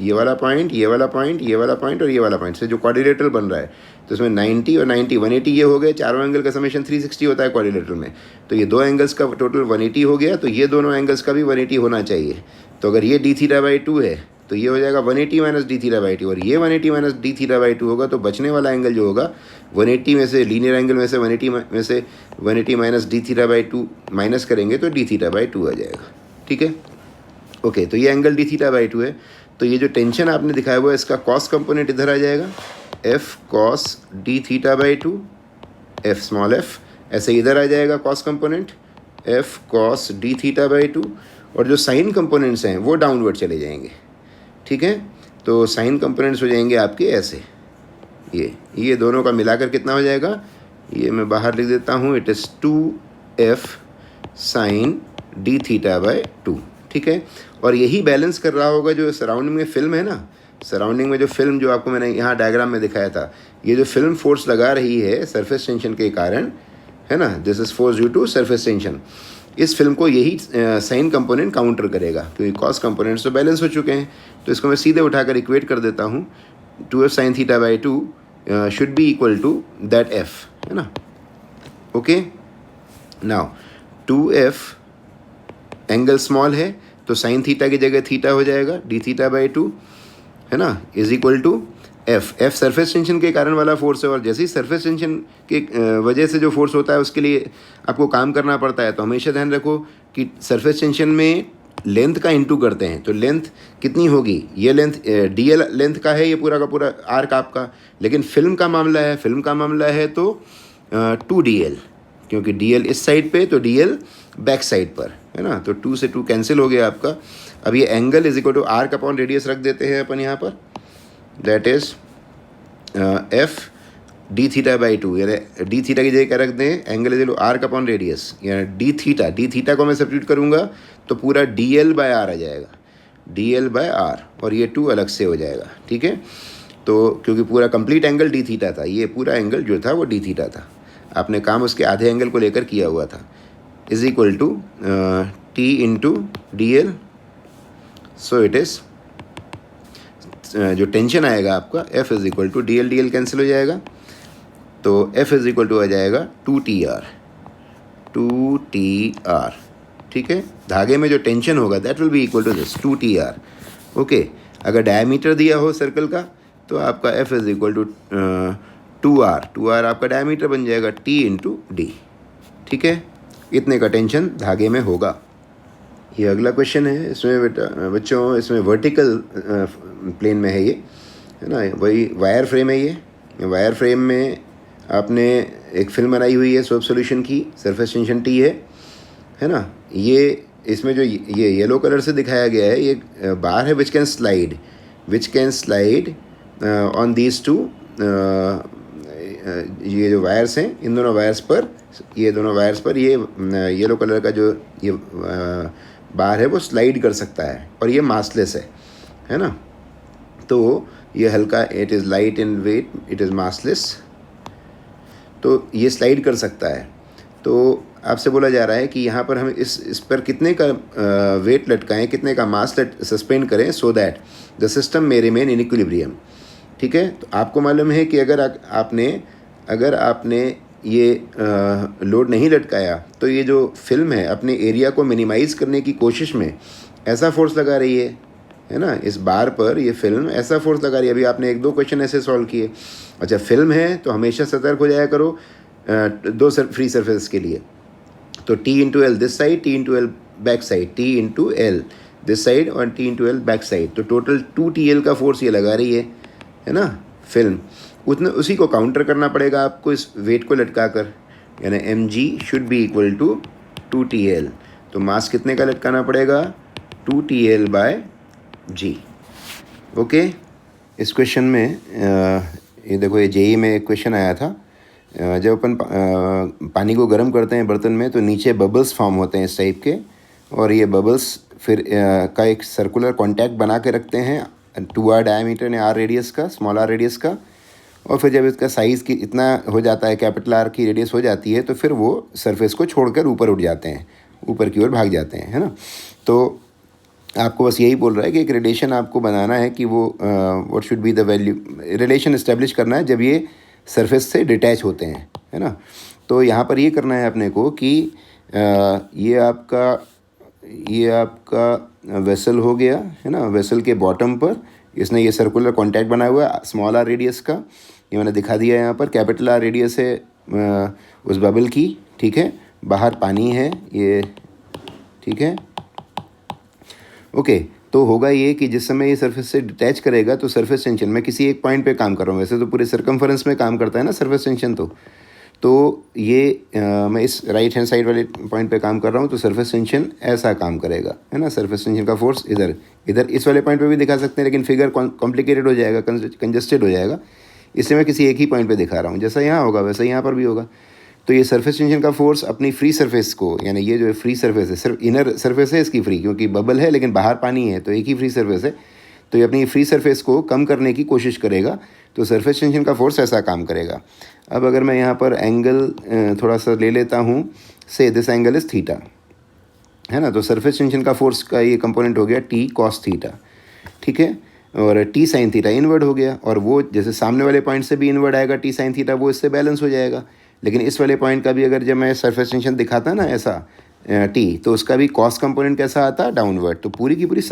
ये वाला पॉइंट, ये वाला पॉइंट, ये वाला पॉइंट और ये वाला पॉइंट से जो क्वाड्रिलेटरल बन रहा है, तो इसमें 90 और 90 180 ये हो गए, चारों एंगल का समेशन 360 होता है क्वाड्रिलेटरल में। तो ये दो एंगल्स का टोटल 180 हो गया, तो ये दोनों एंगल्स का भी 180 होना चाहिए। तो अगर ये D थीटा बाई 2 है तो ये हो जाएगा 180 माइनस D थीटा बाई 2, और ये 180 माइनस D थीटा बाई 2 होगा, तो बचने वाला एंगल जो होगा 180 में से, लीनियर एंगल में से 180 minus D theta by 2 minus करेंगे तो D थीटा बाई 2 आ जाएगा, ठीक है, ओके। तो ये एंगल D थीटा बाई 2 है। तो ये जो टेंशन आपने दिखाया हुआ है इसका कॉस कंपोनेंट इधर आ जाएगा, F cos D theta by 2, F small f, ऐसे इधर आ जाएगा cos component F cos D theta by 2, और जो साइन कंपोनेंट्स हैं वो डाउनवर्ड चले जाएंगे, ठीक है। तो साइन कंपोनेंट्स हो जाएंगे आपके ऐसे, ये दोनों का मिलाकर कितना हो जाएगा, ये मैं बाहर लिख देता हूँ, it is 2F sine D theta by 2, ठीक है। और यही बैलेंस कर रहा होगा जो सराउंडिंग में फिल्म है ना, सराउंडिंग में जो फिल्म, जो आपको मैंने यहाँ डायग्राम में दिखाया था, ये जो फिल्म फोर्स लगा रही है सरफेस टेंशन के कारण, है ना, this is force due to surface tension. इस फिल्म को यही साइन कंपोनेंट काउंटर करेगा, क्योंकि कॉस कंपोनेंट्स तो बैलेंस हो चुके हैं। तो इसको मैं सीधे उठाकर इक्वेट कर देता हूँ, 2f sin theta by 2 should be equal to that f, है ना। Okay, now 2f angle small है तो साइन थीटा की जगह थीटा हो जाएगा, डी थीटा बाई 2, है ना, is equal to F surface tension के कारण वाला फोर्स है। और जैसे ही सरफेस टेंशन के वजह से जो फोर्स होता है उसके लिए आपको काम करना पड़ता है। तो हमेशा ध्यान रखो कि सरफेस टेंशन में लेंथ का इंटू करते हैं, तो लेंथ कितनी होगी, ये लेंथ dl लेंथ का है, ये पूरा का पूरा आर्क आपका। लेकिन फिल्म का मामला है तो 2dl, क्योंकि dl इस साइड पे तो dl बैक साइड पर, है ना। तो 2 से 2 कैंसिल हो गया आपका। अब ये angle is equal to arc upon radius रख देते हैं अपन यहाँ पर, that is F D theta by 2, यानी डी थीटा की जगह क्या रख दें, angle is equal to arc upon radius, यानी डी थीटा को मैं सब्स्टिट्यूट करूँगा तो पूरा dl बाय आर आ जाएगा, dl बाय आर, और ये 2 अलग से हो जाएगा, ठीक है। तो क्योंकि पूरा कंप्लीट एंगल डी थीटा था, ये पूरा एंगल जो था वो डी थीटा था, आपने काम उसके आधे एंगल को लेकर किया हुआ था, is equal to T into D L. So it is, जो टेंशन आएगा आपका F is equal to D L cancel हो जाएगा, तो F इज़ इक्वल टू आ जाएगा 2TR, ठीक है। धागे में जो टेंशन होगा that will be equal to this 2TR। Okay, अगर डायमीटर दिया हो सर्कल का तो आपका F is equal to 2R आपका डायमीटर बन जाएगा, T इंटू डी, ठीक है। इतने का टेंशन धागे में होगा। ये अगला क्वेश्चन है, इसमें बच्चों इसमें वर्टिकल प्लेन में है ये, है ना, वही वायर फ्रेम है ये वायर फ्रेम में आपने एक फिल्म बनाई हुई है सोप सॉल्यूशन की, सरफेस टेंशन T है ना। ये इसमें जो ये येलो कलर से दिखाया गया है, ये बार है which can slide on these two, ये जो वायर्स हैं इन दोनों वायर्स पर, ये दोनों वायर्स पर ये येलो कलर का जो ये बार है वो स्लाइड कर सकता है, और ये मासलेस है ना। तो ये हल्का, it is light in weight, it is massless, तो ये स्लाइड कर सकता है। तो आपसे बोला जा रहा है कि यहाँ पर हम इस पर कितने का वेट लटकाएं, कितने का मास सस्पेंड करें, so that the system may remain in equilibrium, ठीक है। तो आपको मालूम है कि अगर आपने ये लोड नहीं लटकाया तो ये जो फिल्म है अपने एरिया को मिनिमाइज़ करने की कोशिश में ऐसा फोर्स लगा रही है ना, इस बार पर ये फिल्म ऐसा फोर्स लगा रही है। अभी आपने 1-2 क्वेश्चन ऐसे सॉल्व किए। अच्छा, फिल्म है तो हमेशा सतर्क हो जाया करो 2 फ्री सरफेस के लिए। तो T into L this side, T into L back side, T into L this side और T into L back side, तो टोटल 2TL का फोर्स ये लगा रही है ना फिल्म। उसी को काउंटर करना पड़ेगा आपको इस वेट को लटका कर, यानी mg should be equal to 2TL। तो मास कितने का लटकाना पड़ेगा, 2TL बाय g। ओके, इस क्वेश्चन में ये देखो, ये जेई में एक क्वेश्चन आया था, जब अपन पानी को गर्म करते हैं बर्तन में तो नीचे बबल्स फॉर्म होते हैं इस टाइप के, और ये बबल्स फिर का एक सर्कुलर कॉन्टैक्ट बना के रखते हैं 2R डायमीटर या R रेडियस का, स्मॉल r रेडियस का। और फिर जब इसका साइज़ की इतना हो जाता है, कैपिटल R की रेडियस हो जाती है, तो फिर वो सरफेस को छोड़कर ऊपर उठ जाते हैं, ऊपर की ओर भाग जाते हैं, है ना। तो आपको बस यही बोल रहा है कि एक रिलेशन आपको बनाना है कि वो what should be the value, relation establish करना है जब ये सरफेस से डिटैच होते हैं, है ना। तो यहाँ पर ये करना है अपने को कि ये आपका वेसल हो गया, है ना। वेसल के बॉटम पर इसने ये सर्कुलर कॉन्टैक्ट बनाया हुआ है स्मॉल r रेडियस का, ये मैंने दिखा दिया है यहाँ पर। कैपिटल R रेडियस है उस बबल की, ठीक है। बाहर पानी है ये, ठीक है। ओके, तो होगा ये कि जिस समय ये सरफेस से डिटैच करेगा तो सरफेस टेंशन, मैं किसी एक पॉइंट पे काम कर रहा हूँ, वैसे तो पूरे सर्कमफरेंस में काम करता है ना सरफेस टेंशन। तो ये मैं इस राइट हैंड साइड वाले पॉइंट पे काम कर रहा हूँ, तो सरफेस टेंशन ऐसा काम करेगा, है ना। सरफेस टेंशन का फोर्स इधर इस वाले पॉइंट पे भी दिखा सकते हैं, लेकिन फिगर कॉम्प्लिकेटेड हो जाएगा, कंजस्टेड हो जाएगा, इसलिए मैं किसी एक ही पॉइंट पे दिखा रहा हूँ। जैसा यहाँ होगा वैसा यहाँ पर भी होगा। तो ये सरफेस टेंशन का फोर्स अपनी फ्री सरफेस को, यानी ये जो फ्री सरफेस है, सिर्फ इनर सरफेस है इसकी फ्री, क्योंकि बबल है लेकिन बाहर पानी है, तो एक ही फ्री सरफेस है। तो ये अपनी फ्री सरफेस को कम करने की कोशिश करेगा, तो सरफेस टेंशन का फोर्स ऐसा काम करेगा। अब अगर मैं यहाँ पर एंगल थोड़ा सा ले लेता हूँ, से दिस एंगल इज़ थीटा, है ना, तो सरफेस टेंशन का फोर्स का ये कंपोनेंट हो गया टी कॉस थीटा, ठीक है, और टी साइन थीटा इनवर्ड हो गया, और वो जैसे सामने वाले पॉइंट से भी इनवर्ड आएगा टी साइन थीटा, वो इससे बैलेंस हो जाएगा। लेकिन इस वाले पॉइंट का भी अगर जब मैं सरफेस टेंशन दिखाता ना ऐसा टी, तो उसका भी कॉस कंपोनेंट कैसा आता डाउनवर्ड, तो पूरी की पूरी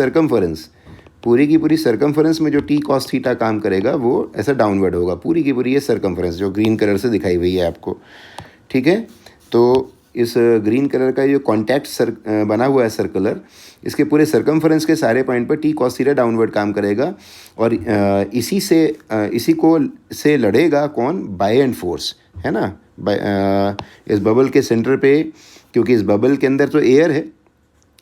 सरकमफरेंस में जो टी कॉस थीटा काम करेगा वो ऐसा डाउनवर्ड होगा, पूरी की पूरी ये सरकमफरेंस जो ग्रीन कलर से दिखाई हुई है आपको, ठीक है। तो इस ग्रीन कलर का जो कॉन्टैक्ट बना हुआ है सर्कुलर, इसके पूरे सरकमफरेंस के सारे पॉइंट पर टी कॉस थीटा डाउनवर्ड काम करेगा, और इसी से लड़ेगा कौन, बाय एंड फोर्स, है ना। इस बबल के सेंटर पे, क्योंकि इस बबल के अंदर तो एयर है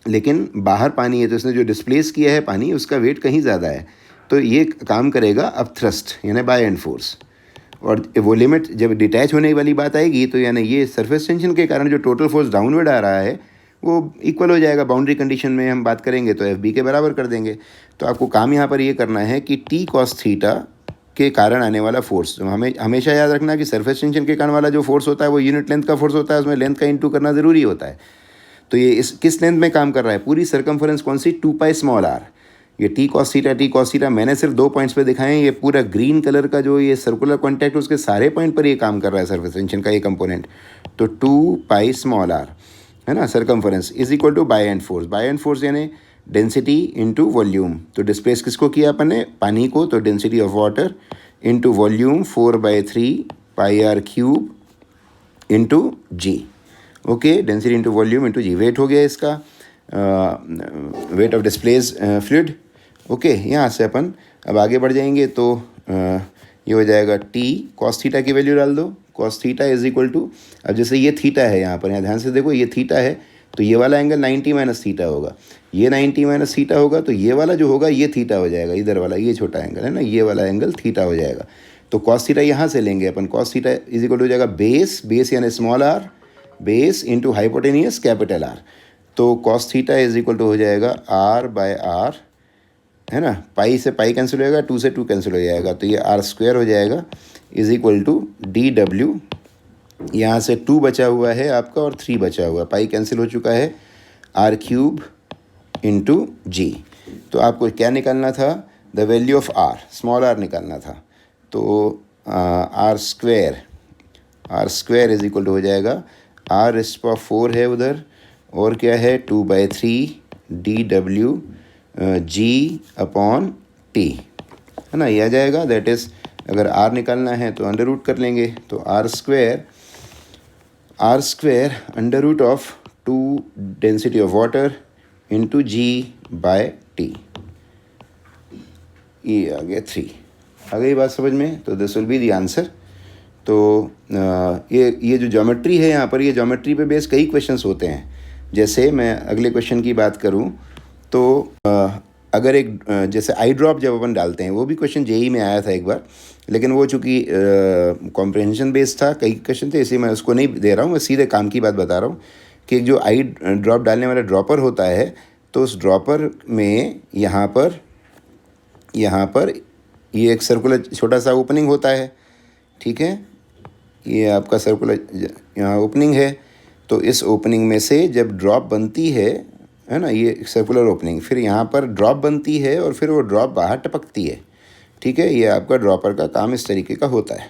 लेकिन बाहर पानी है, तो इसने जो डिस्प्लेस किया है पानी, उसका वेट कहीं ज़्यादा है, तो ये काम करेगा अब थ्रस्ट यानी बाय एंड फोर्स। और वो लिमिट जब डिटैच होने वाली बात आएगी, तो यानी ये सरफेस टेंशन के कारण जो टोटल फोर्स डाउनवर्ड आ रहा है वो इक्वल हो जाएगा। बाउंड्री कंडीशन में हम बात करेंगे तो एफ बी के बराबर कर देंगे। तो आपको काम यहाँ पर ये करना है कि टी कॉस थीटा के कारण आने वाला फोर्स, तो हमें हमेशा याद रखना कि सरफेस टेंशन के कारण वाला जो फोर्स होता है वो यूनिट लेंथ का फोर्स होता है, उसमें लेंथ का इंटू करना ज़रूरी होता है। तो ये इस किस लेंथ में काम कर रहा है, पूरी सरकमफरेंस कौन सी, 2 पाई स्मॉल आर। ये टी कॉस थीटा मैंने सिर्फ 2 पॉइंट्स पे दिखाए हैं, ये पूरा ग्रीन कलर का जो ये सर्कुलर कॉन्टैक्ट उसके सारे पॉइंट पर ये काम कर रहा है सरफेस टेंशन का ये कंपोनेंट। तो 2 पाई स्मॉल आर, है ना, circumference is equal to by and force यानी डेंसिटी इंटू वॉल्यूम। तो डिस्प्लेस किसको किया अपन ने, पानी को, तो density of water into volume 4/3 pi R cube into G. Okay, density into volume into G, weight हो गया इसका, weight of displace fluid. Okay, यहाँ से अपन अब आगे बढ़ जाएंगे, तो ये हो जाएगा टी कॉस थीटा की वैल्यू डाल दो, cos theta is equal to, अब जैसे ये थीटा है यहाँ पर, यहाँ ध्यान से देखो ये थीटा है, तो ये वाला एंगल 90 माइनस थीटा होगा, ये 90 माइनस थीटा होगा, तो ये वाला जो होगा ये थीटा हो जाएगा, इधर वाला ये छोटा एंगल है ना, ये वाला एंगल थीटा हो जाएगा। तो कॉस थीटा यहाँ से लेंगे अपन, कॉस थीटा इज इक्वल हो जाएगा बेस यानी small R, base into hypotenuse capital R. तो cos theta is equal to हो जाएगा r/r, है ना, पाई से पाई कैंसिल हो जाएगा, 2 से 2 कैंसिल हो जाएगा, तो ये r² हो जाएगा इज इक्वल टू dw, यहाँ से 2 बचा हुआ है आपका और 3 बचा हुआ, पाई कैंसिल हो चुका है, r³ इंटू जी। तो आपको क्या निकालना था, the value of r, small r निकालना था, तो r² इज इक्वल टू हो जाएगा, r इस पर 4 है उधर, और क्या है 2/3 dw g/t, है ना, ये आ जाएगा। दैट इज़ अगर r निकालना है तो अंडर रूट कर लेंगे, तो r² under root of 2 density of water into g/t, ये आ गया 3। आ गई बात समझ में, तो this will be the answer. तो ये जो ज्योमेट्री है यहाँ पर, ये ज्योमेट्री पे बेस कई क्वेश्चंस होते हैं। जैसे मैं अगले क्वेश्चन की बात करूँ तो अगर एक जैसे आई ड्रॉप जब अपन डालते हैं, वो भी क्वेश्चन जेई में आया था एक बार, लेकिन वो चूँकि कॉम्प्रिहेंशन बेस्ड था, कई क्वेश्चन थे, इसलिए मैं उसको नहीं दे रहा हूँ, मैं सीधे काम की बात बता रहा हूँ कि जो आई ड्रॉप डालने वाला ड्रॉपर होता है, तो उस ड्रॉपर में यहाँ पर ये एक सर्कुलर छोटा सा ओपनिंग होता है, ठीक है, ये आपका सर्कुलर यहाँ ओपनिंग है, तो इस ओपनिंग में से जब ड्रॉप बनती है ना, ये सर्कुलर ओपनिंग, फिर यहाँ पर ड्रॉप बनती है और फिर वो ड्रॉप बाहर टपकती है, ठीक है, ये आपका ड्रॉपर का काम इस तरीके का होता है,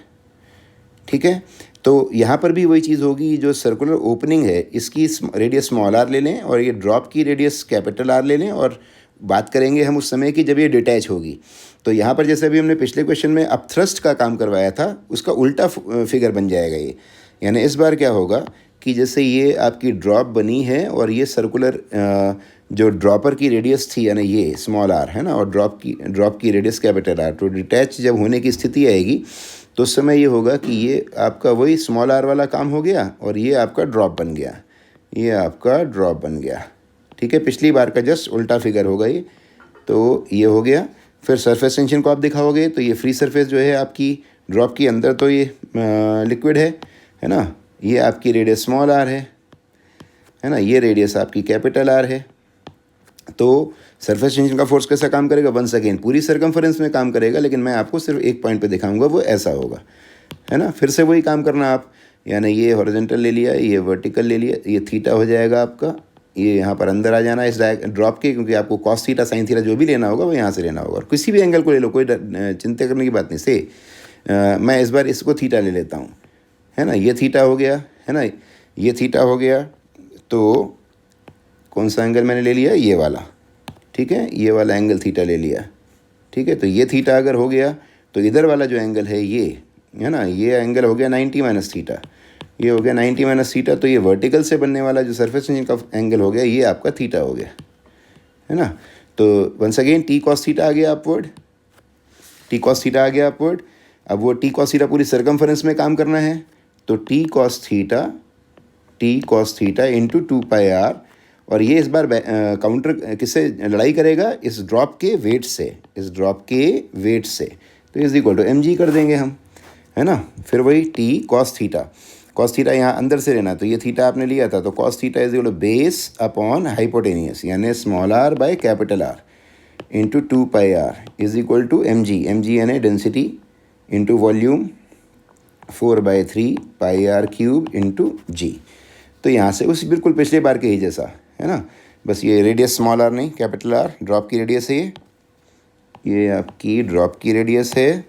ठीक है। तो यहाँ पर भी वही चीज़ होगी, जो सर्कुलर ओपनिंग है इसकी रेडियस स्मॉल आर ले लें और ये ड्रॉप की रेडियस कैपिटल आर ले लें, और बात करेंगे हम उस समय की जब ये डिटैच होगी। तो यहाँ पर जैसे अभी हमने पिछले क्वेश्चन में अपथ्रस्ट का काम करवाया था, उसका उल्टा फिगर बन जाएगा ये, यानी इस बार क्या होगा कि जैसे ये आपकी ड्रॉप बनी है और ये सर्कुलर जो ड्रॉपर की रेडियस थी यानी ये स्मॉल आर, है ना, और ड्रॉप की रेडियस कैपिटल आर, तो डिटैच जब होने की स्थिति आएगी तो उस समय ये होगा कि ये आपका वही स्मॉल आर वाला काम हो गया और ये आपका ड्रॉप बन गया, ये आपका ड्रॉप बन गया, ठीक है, पिछली बार का जस्ट उल्टा फिगर होगा ये। तो ये हो गया। फिर सरफेस टेंशन को आप दिखाओगे तो ये फ्री सरफेस जो है आपकी ड्रॉप की अंदर, तो ये लिक्विड है ना, ये आपकी रेडियस स्मॉल आर है ना, ये रेडियस आपकी कैपिटल आर है। तो सरफेस टेंशन का फोर्स कैसा काम करेगा, वंस अगेन पूरी सर्कमफरेंस में काम करेगा, लेकिन मैं आपको सिर्फ एक पॉइंट पे दिखाऊंगा, वो ऐसा होगा, है ना। फिर से वही काम करना आप, यानी ये हॉरिजॉन्टल ले लिया, ये वर्टिकल ले लिया, ये थीटा हो जाएगा आपका, ये यहाँ पर अंदर आ जाना इस ड्रॉप के, क्योंकि आपको कॉस थीटा साइन थीटा जो भी लेना होगा वो यहाँ से लेना होगा, और किसी भी एंगल को ले लो, कोई चिंता करने की बात नहीं। से मैं इस बार इसको थीटा ले लेता हूँ, है ना, ये थीटा हो गया, है ना, ये थीटा हो गया, तो कौन सा एंगल मैंने ले लिया, ये वाला, ठीक है, ये वाला एंगल थीटा ले लिया, ठीक है। तो ये थीटा अगर हो गया तो इधर वाला जो एंगल है ये, है ना, ये एंगल हो गया 90 माइनस थीटा, ये हो गया 90 माइनस थीटा, तो ये वर्टिकल से बनने वाला जो सरफेस टेंशन का एंगल हो गया ये आपका थीटा हो गया, है ना। तो once again T cos theta आ गया अपवर्ड, टी कॉस थीटा आ गया अपवर्ड। अब वो टी कॉस थीटा पूरी सर्कमफरेंस में काम करना है, तो T cos theta into 2πr, और ये इस बार काउंटर किससे लड़ाई करेगा, इस ड्रॉप के वेट से, तो इज इक्वल टू mg कर देंगे हम, है ना। फिर वही टी कॉस थीटा यहाँ अंदर से लेना, तो ये थीटा आपने लिया था, तो cos theta is equal to base upon hypotenuse यानी small r by capital R into 2πr is equal to mg यानी density into volume 4/3πr³ into g। तो यहाँ से उस बिल्कुल पिछले बार के ही जैसा, है ना, बस ये रेडियस स्मॉल r नहीं कैपिटल R, ड्रॉप की रेडियस है, ये आपकी ड्रॉप की रेडियस है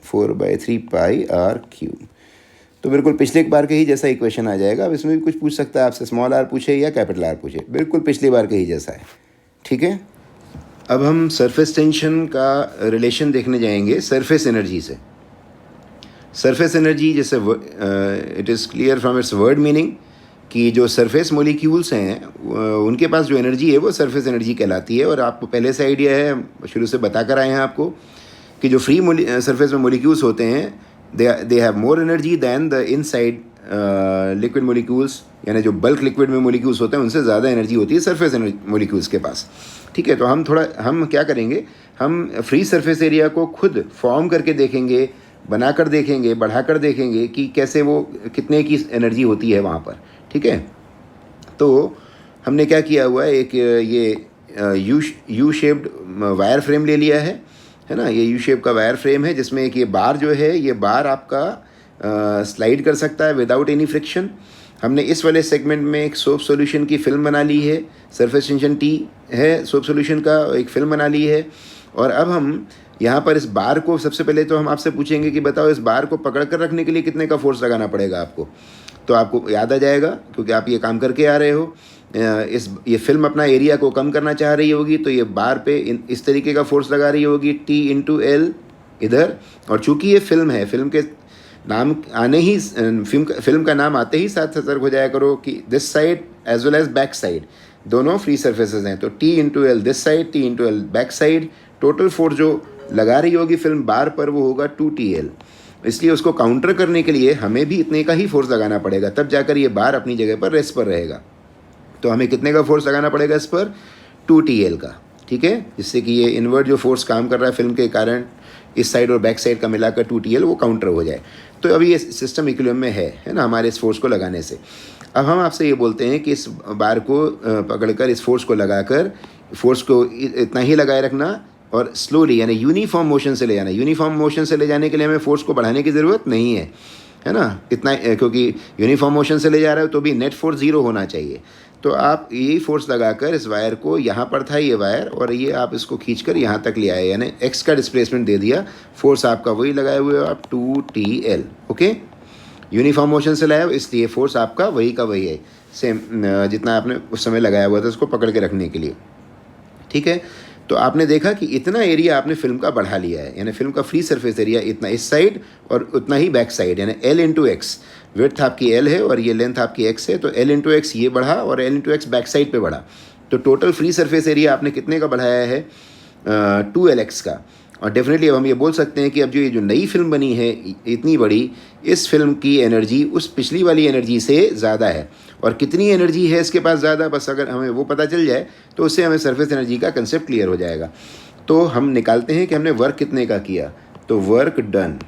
4/3πr³। तो बिल्कुल पिछले बार के ही जैसा इक्वेशन आ जाएगा। अब इसमें भी कुछ पूछ सकता है आपसे, स्मॉल r पूछे या कैपिटल R पूछे, बिल्कुल पिछली बार के ही जैसा है, ठीक है। अब हम सरफेस टेंशन का रिलेशन देखने जाएंगे सरफेस एनर्जी से। सरफेस एनर्जी जैसे it is clear from its word meaning कि जो सरफेस मॉलिक्यूल्स हैं उनके पास जो एनर्जी है वो सरफेस एनर्जी कहलाती है। और आपको पहले से आइडिया है, शुरू से बता कर आए हैं आपको कि जो फ्री सरफेस में मॉलिक्यूल्स होते हैं they have more energy than the inside liquid molecules, यानी जो बल्क लिक्विड में मॉलिक्यूल्स होते हैं उनसे ज़्यादा एनर्जी होती है सरफेस मॉलिक्यूल्स के पास, ठीक है। तो हम क्या करेंगे, हम फ्री सरफेस एरिया को खुद फॉर्म करके देखेंगे, बनाकर देखेंगे, बढ़ाकर देखेंगे कि कैसे वो कितने की एनर्जी होती है वहाँ पर, ठीक है। तो हमने क्या किया हुआ है, एक ये यू शेप्ड वायर फ्रेम ले लिया है ना, ये यू शेप का वायर फ्रेम है जिसमें एक ये बार जो है, ये बार आपका स्लाइड कर सकता है विदाउट एनी फ्रिक्शन। हमने इस वाले सेगमेंट में एक सोप सॉल्यूशन की फिल्म बना ली है, सरफेस टेंशन टी है सोप सॉल्यूशन का, एक फिल्म बना ली है। और अब हम यहाँ पर इस बार को, सबसे पहले तो हम आपसे पूछेंगे कि बताओ इस बार को पकड़ कर रखने के लिए कितने का फोर्स लगाना पड़ेगा आपको। तो आपको याद आ जाएगा क्योंकि आप ये काम करके आ रहे हो। ये फिल्म अपना एरिया को कम करना चाह रही होगी, तो ये बार पे इस तरीके का फोर्स लगा रही होगी, T इंटू L इधर। और चूंकि ये फिल्म है, फिल्म के नाम आने ही, फिल्म का नाम आते ही साथ सतर्क हो जाया करो कि this side as well as back side दोनों फ्री सर्फेसेज हैं। तो T into L this side, T into L back side, total force जो लगा रही होगी फिल्म बार पर वो होगा 2TL। इसलिए उसको काउंटर करने के लिए हमें भी इतने का ही फोर्स लगाना पड़ेगा, तब जाकर ये बार अपनी जगह पर रेस्ट पर रहेगा। तो हमें कितने का फोर्स लगाना पड़ेगा इस पर, 2TL का, ठीक है, जिससे कि ये इनवर्ट जो फोर्स काम कर रहा है फिल्म के कारण इस साइड और बैक साइड का मिलाकर 2TL वो काउंटर हो जाए। तो अभी ये सिस्टम इक्विलिब्रियम में है ना, हमारे इस फोर्स को लगाने से। अब हम आपसे ये बोलते हैं कि इस बार को पकड़कर इस फोर्स को लगाकर, फोर्स को इतना ही लगाए रखना और स्लोली यानी यूनिफॉर्म मोशन से ले जाना। यूनिफॉर्म मोशन से ले जाने के लिए हमें फोर्स को बढ़ाने की ज़रूरत नहीं है ना, इतना, क्योंकि यूनिफॉर्म मोशन से ले जा रहे हो तो भी नेट फोर्स 0 होना चाहिए। तो आप यही फोर्स लगाकर इस वायर को, यहाँ पर था ये वायर और ये आप इसको खींचकर यहाँ तक ले आए, यानी x का डिस्प्लेसमेंट दे दिया, फोर्स आपका वही लगाए हुए हो आप 2TL। ओके, यूनिफॉर्म मोशन से लाया इसलिए फोर्स आपका वही का वही है, सेम जितना आपने उस समय लगाया हुआ था उसको पकड़ के रखने के लिए, ठीक है। तो आपने देखा कि इतना एरिया आपने फिल्म का बढ़ा लिया है, यानी फिल्म का फ्री सरफेस एरिया इतना इस साइड और उतना ही बैक साइड, यानी L इंटू एक्स, विड्थ आपकी L है और ये लेंथ आपकी x है, तो L इंटू एक्स ये बढ़ा और L into X back side पे बढ़ा। तो टोटल फ्री सरफेस एरिया आपने कितने का बढ़ाया है, 2LX का। और डेफिनेटली अब हम ये बोल सकते हैं कि अब जो ये जो नई फिल्म बनी है इतनी बड़ी, इस फिल्म की एनर्जी उस पिछली वाली एनर्जी से ज़्यादा है। और कितनी एनर्जी है इसके पास ज़्यादा, बस अगर हमें वो पता चल जाए तो उससे हमें सरफेस एनर्जी का कंसेप्ट क्लियर हो जाएगा। तो हम निकालते हैं कि हमने वर्क कितने का किया, तो work done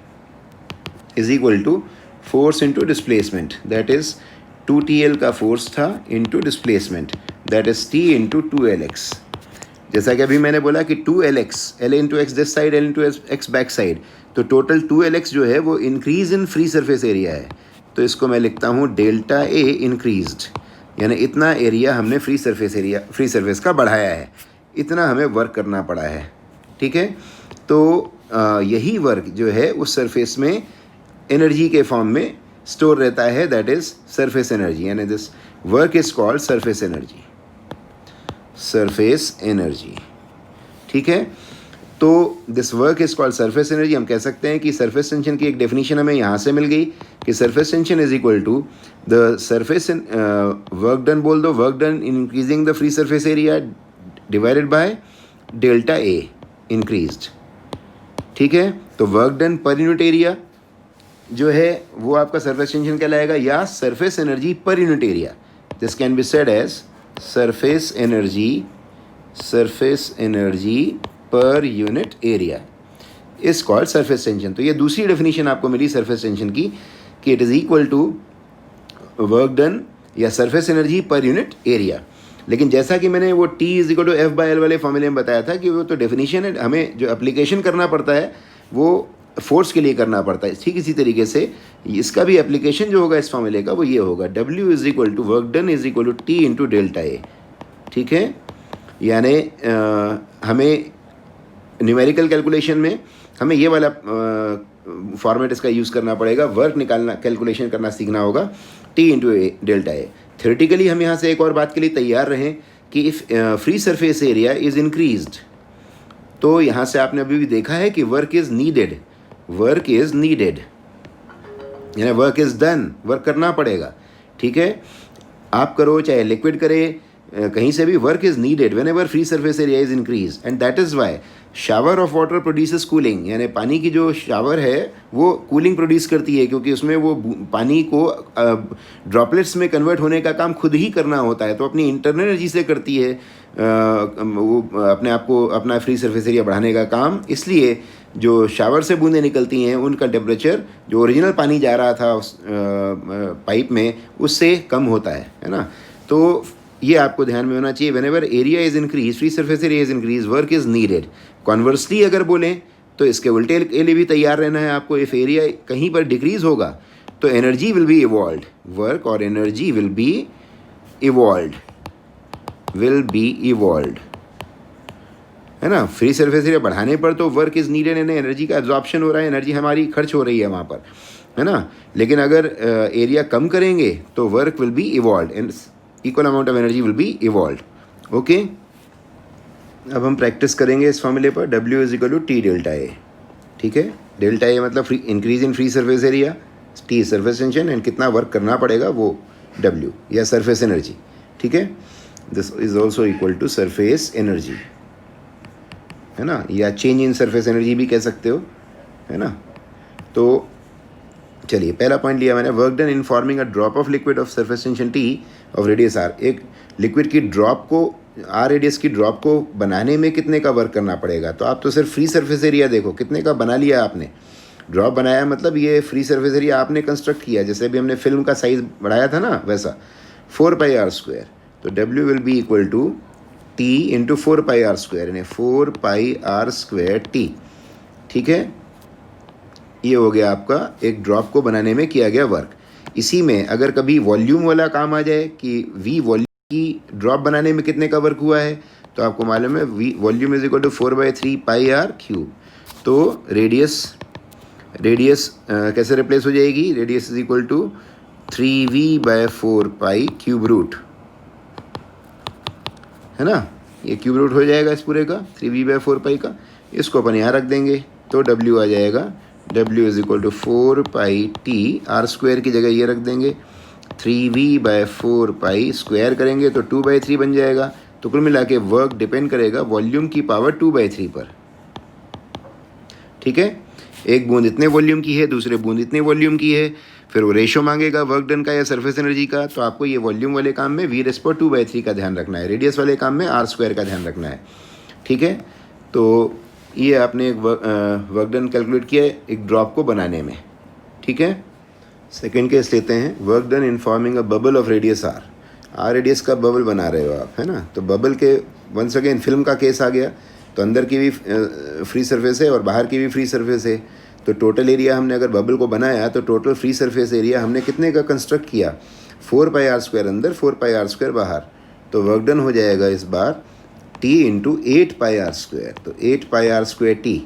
is equal to force into displacement, that is 2TL का फोर्स था into displacement, that is T into 2LX। जैसा कि अभी मैंने बोला कि 2LX, L into X this side, L into X back side, तो टोटल 2LX जो है वो increase in free surface area है। तो इसको मैं लिखता हूँ डेल्टा ए इंक्रीज्ड, यानी इतना एरिया हमने फ्री सरफेस का बढ़ाया है, इतना हमें वर्क करना पड़ा है। ठीक है, तो यही वर्क जो है उस सरफेस में एनर्जी के फॉर्म में स्टोर रहता है, दैट इज सरफेस एनर्जी, यानी this work is called surface energy, surface energy. ठीक है, तो this work is called surface energy. हम कह सकते हैं कि सरफेस टेंशन की एक डेफिनेशन हमें यहाँ से मिल गई कि surface tension is equal to the surface work done, बोल दो work done in increasing the free surface area divided by delta A increased. ठीक है, तो work done per unit area जो है वो आपका सरफेस टेंशन कहलाएगा, या surface energy per unit area, this can be said as surface energy per unit area is called surface tension. तो ये दूसरी डेफिनेशन आपको मिली सरफेस टेंशन की कि it is equal to work done या surface energy per unit area. लेकिन जैसा कि मैंने वो T is equal to F/L वाले फॉर्मूले में बताया था कि वो तो डेफिनेशन है, हमें जो एप्लीकेशन करना पड़ता है वो फोर्स के लिए करना पड़ता है। ठीक इसी तरीके से इसका भी एप्लीकेशन जो होगा इस फॉर्मूले का वो ये होगा, W is equal to work done is equal to T into delta A. ठीक है, यानी हमें न्यूमेरिकल कैलकुलेशन में हमें ये वाला फॉर्मेट इसका यूज़ करना पड़ेगा, वर्क निकालना कैलकुलेशन करना सीखना होगा, T इंटू डेल्टा ए। थ्योरेटिकली हम यहाँ से एक और बात के लिए तैयार रहें कि if free surface area is increased, तो यहाँ से आपने अभी भी देखा है कि वर्क इज़ नीडेड, यानी वर्क इज़ डन, वर्क करना पड़ेगा। ठीक है, आप करो चाहे लिक्विड करे, कहीं से भी work is needed when ever free surface area is increase, and that is why shower of water produces cooling, यानी पानी की जो शावर है वो कूलिंग प्रोड्यूस करती है, क्योंकि उसमें वो पानी को ड्रॉपलेट्स में कन्वर्ट होने का काम खुद ही करना होता है, तो अपनी इंटरनल एनर्जी से करती है वो अपने आप को, अपना फ्री सरफेस एरिया बढ़ाने का काम। इसलिए जो शावर से बूंदें निकलती हैं उनका टेम्परेचर जो ओरिजिनल पानी जा रहा था उस पाइप में उससे कम होता है ना। तो ये आपको ध्यान में होना चाहिए, whenever area is increase, free surface area is increase, work is needed. Conversely अगर बोलें तो इसके उल्टे के लिए भी तैयार रहना है आपको। इफ एरिया कहीं पर डिक्रीज होगा तो energy will be evolve, work और एनर्जी विल बी इवॉल्व, है ना। फ्री सरफेस एरिया बढ़ाने पर तो वर्क इज नीडेड, यानी एनर्जी का एब्जॉर्प्शन हो रहा है, एनर्जी हमारी खर्च हो रही है वहाँ पर, है ना। लेकिन अगर एरिया कम करेंगे तो work will be evolve and equal amount of energy will be evolve. Okay, अब हम प्रैक्टिस करेंगे इस फॉर्मूले पर, W is equal to T delta A. ठीक है, डेल्टा ए मतलब increase in free surface area, T surface tension, and कितना वर्क करना पड़ेगा वो W या सरफेस एनर्जी। ठीक है, this is also equal to surface energy, है ना, या चेंज इन सरफेस एनर्जी भी कह सकते हो, है ना। तो चलिए, पहला पॉइंट लिया मैंने, work done in forming a drop of liquid of surface tension T of radius R। एक लिक्विड की ड्रॉप को, R रेडियस की ड्रॉप को बनाने में कितने का वर्क करना पड़ेगा। तो आप तो सिर्फ फ्री सरफेस एरिया देखो कितने का बना लिया आपने, ड्रॉप बनाया मतलब ये फ्री सरफेस एरिया आपने कंस्ट्रक्ट किया, जैसे अभी हमने फिल्म का साइज़ बढ़ाया था ना वैसा, 4πr²। तो W will be equal to T into 4πr², यानी 4πr² T। ठीक है, ये हो गया आपका एक ड्रॉप को बनाने में किया गया वर्क। इसी में अगर कभी वॉल्यूम वाला काम आ जाए कि V वॉल्यूम की ड्रॉप बनाने में कितने का वर्क हुआ है, तो आपको मालूम है V volume is equal to 4/3πr³। तो रेडियस कैसे रिप्लेस हो जाएगी, रेडियस इज इक्वल टू 3V/4π³रूट, है ना। ये क्यूब रूट हो जाएगा इस पूरे का 3V/4π का, इसको अपन यहाँ रख देंगे तो W आ जाएगा, W is equal to 4πT, R² की जगह ये रख देंगे, 3V/4π स्क्वायर करेंगे तो 2/3 बन जाएगा। तो कुल मिला के वर्क डिपेंड करेगा वॉल्यूम की पावर 2/3 पर। ठीक है, एक बूंद इतने वॉल्यूम की है, दूसरे बूंद इतने वॉल्यूम की है, फिर वो रेशो मांगेगा वर्क डन का या सरफेस एनर्जी का। तो आपको ये वॉल्यूम वाले काम में V/2/3 का ध्यान रखना है, रेडियस वाले काम में R² का ध्यान रखना है। ठीक है, तो ये आपने एक वर्क डन कैलकुलेट किया है एक ड्रॉप को बनाने में। ठीक है, सेकेंड केस लेते हैं, work done in forming a bubble of radius R radius का बबल बना रहे हो आप, है ना। तो बबल के वंस अगेन फिल्म का केस आ गया, तो अंदर की भी फ्री सरफेस है और बाहर की भी फ्री सरफेस है। तो टोटल एरिया हमने अगर बबल को बनाया तो टोटल फ्री सरफेस एरिया हमने कितने का कंस्ट्रक्ट किया, 4πr² अंदर 4πr² बाहर। तो वर्क डन हो जाएगा इस बार T इंटू 8πr²। तो 8πr²T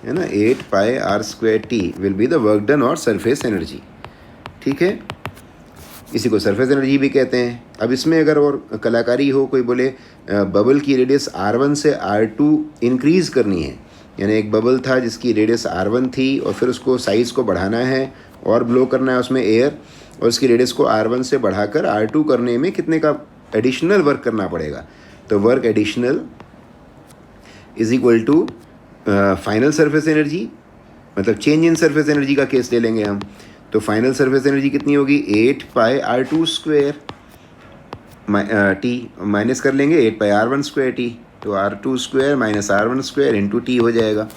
है ना, 8πr²T will be the work done और सरफेस एनर्जी। ठीक है, इसी को सरफेस एनर्जी भी कहते हैं। अब इसमें अगर और कलाकारी हो, कोई बोले बबल की रेडियस R1 से R2 इंक्रीज़ करनी है, यानी एक बबल था जिसकी रेडियस R1 थी और फिर उसको साइज़ को बढ़ाना है और ब्लो करना है उसमें एयर, और उसकी रेडियस को R1 से बढ़ाकर R2 करने में कितने का एडिशनल वर्क करना पड़ेगा। तो work additional is equal to final surface energy, मतलब चेंज इन सरफेस एनर्जी का केस ले लेंगे हम। तो फाइनल सरफेस एनर्जी कितनी होगी, 8πr2² T माइनस कर लेंगे 8πr1² T, तो R2² minus R1² into T हो जाएगा।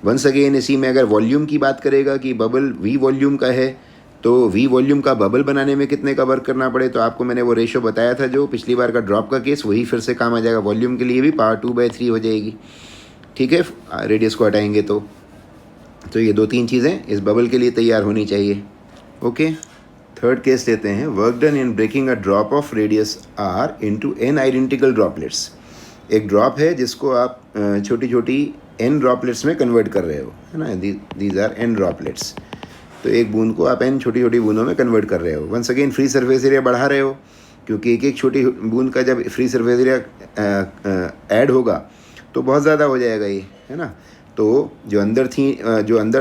वंस अगेन इसी में अगर वॉल्यूम की बात करेगा कि बबल V वॉल्यूम का है, तो V वॉल्यूम का बबल बनाने में कितने का वर्क करना पड़े, तो आपको मैंने वो रेशो बताया था जो पिछली बार का ड्रॉप का केस, वही फिर से काम आ जाएगा। वॉल्यूम के लिए भी पावर 2/3 हो जाएगी। ठीक है, रेडियस को हटाएंगे तो ये 2-3 चीज़ें इस बबल के लिए तैयार होनी चाहिए। ओके, थर्ड केस लेते हैं, work done in breaking a drop of radius R into n identical droplets. एक ड्रॉप है जिसको आप छोटी छोटी n ड्रॉपलेट्स में कन्वर्ट कर रहे हो, है ना, दीज आर n ड्रॉपलेट्स। तो एक बूंद को आप n छोटी छोटी बूंदों में कन्वर्ट कर रहे हो। Once again free surface area बढ़ा रहे हो, क्योंकि एक एक छोटी बूंद का जब फ्री सरफेस एरिया ऐड होगा तो बहुत ज़्यादा हो जाएगा ये, है ना। तो जो अंदर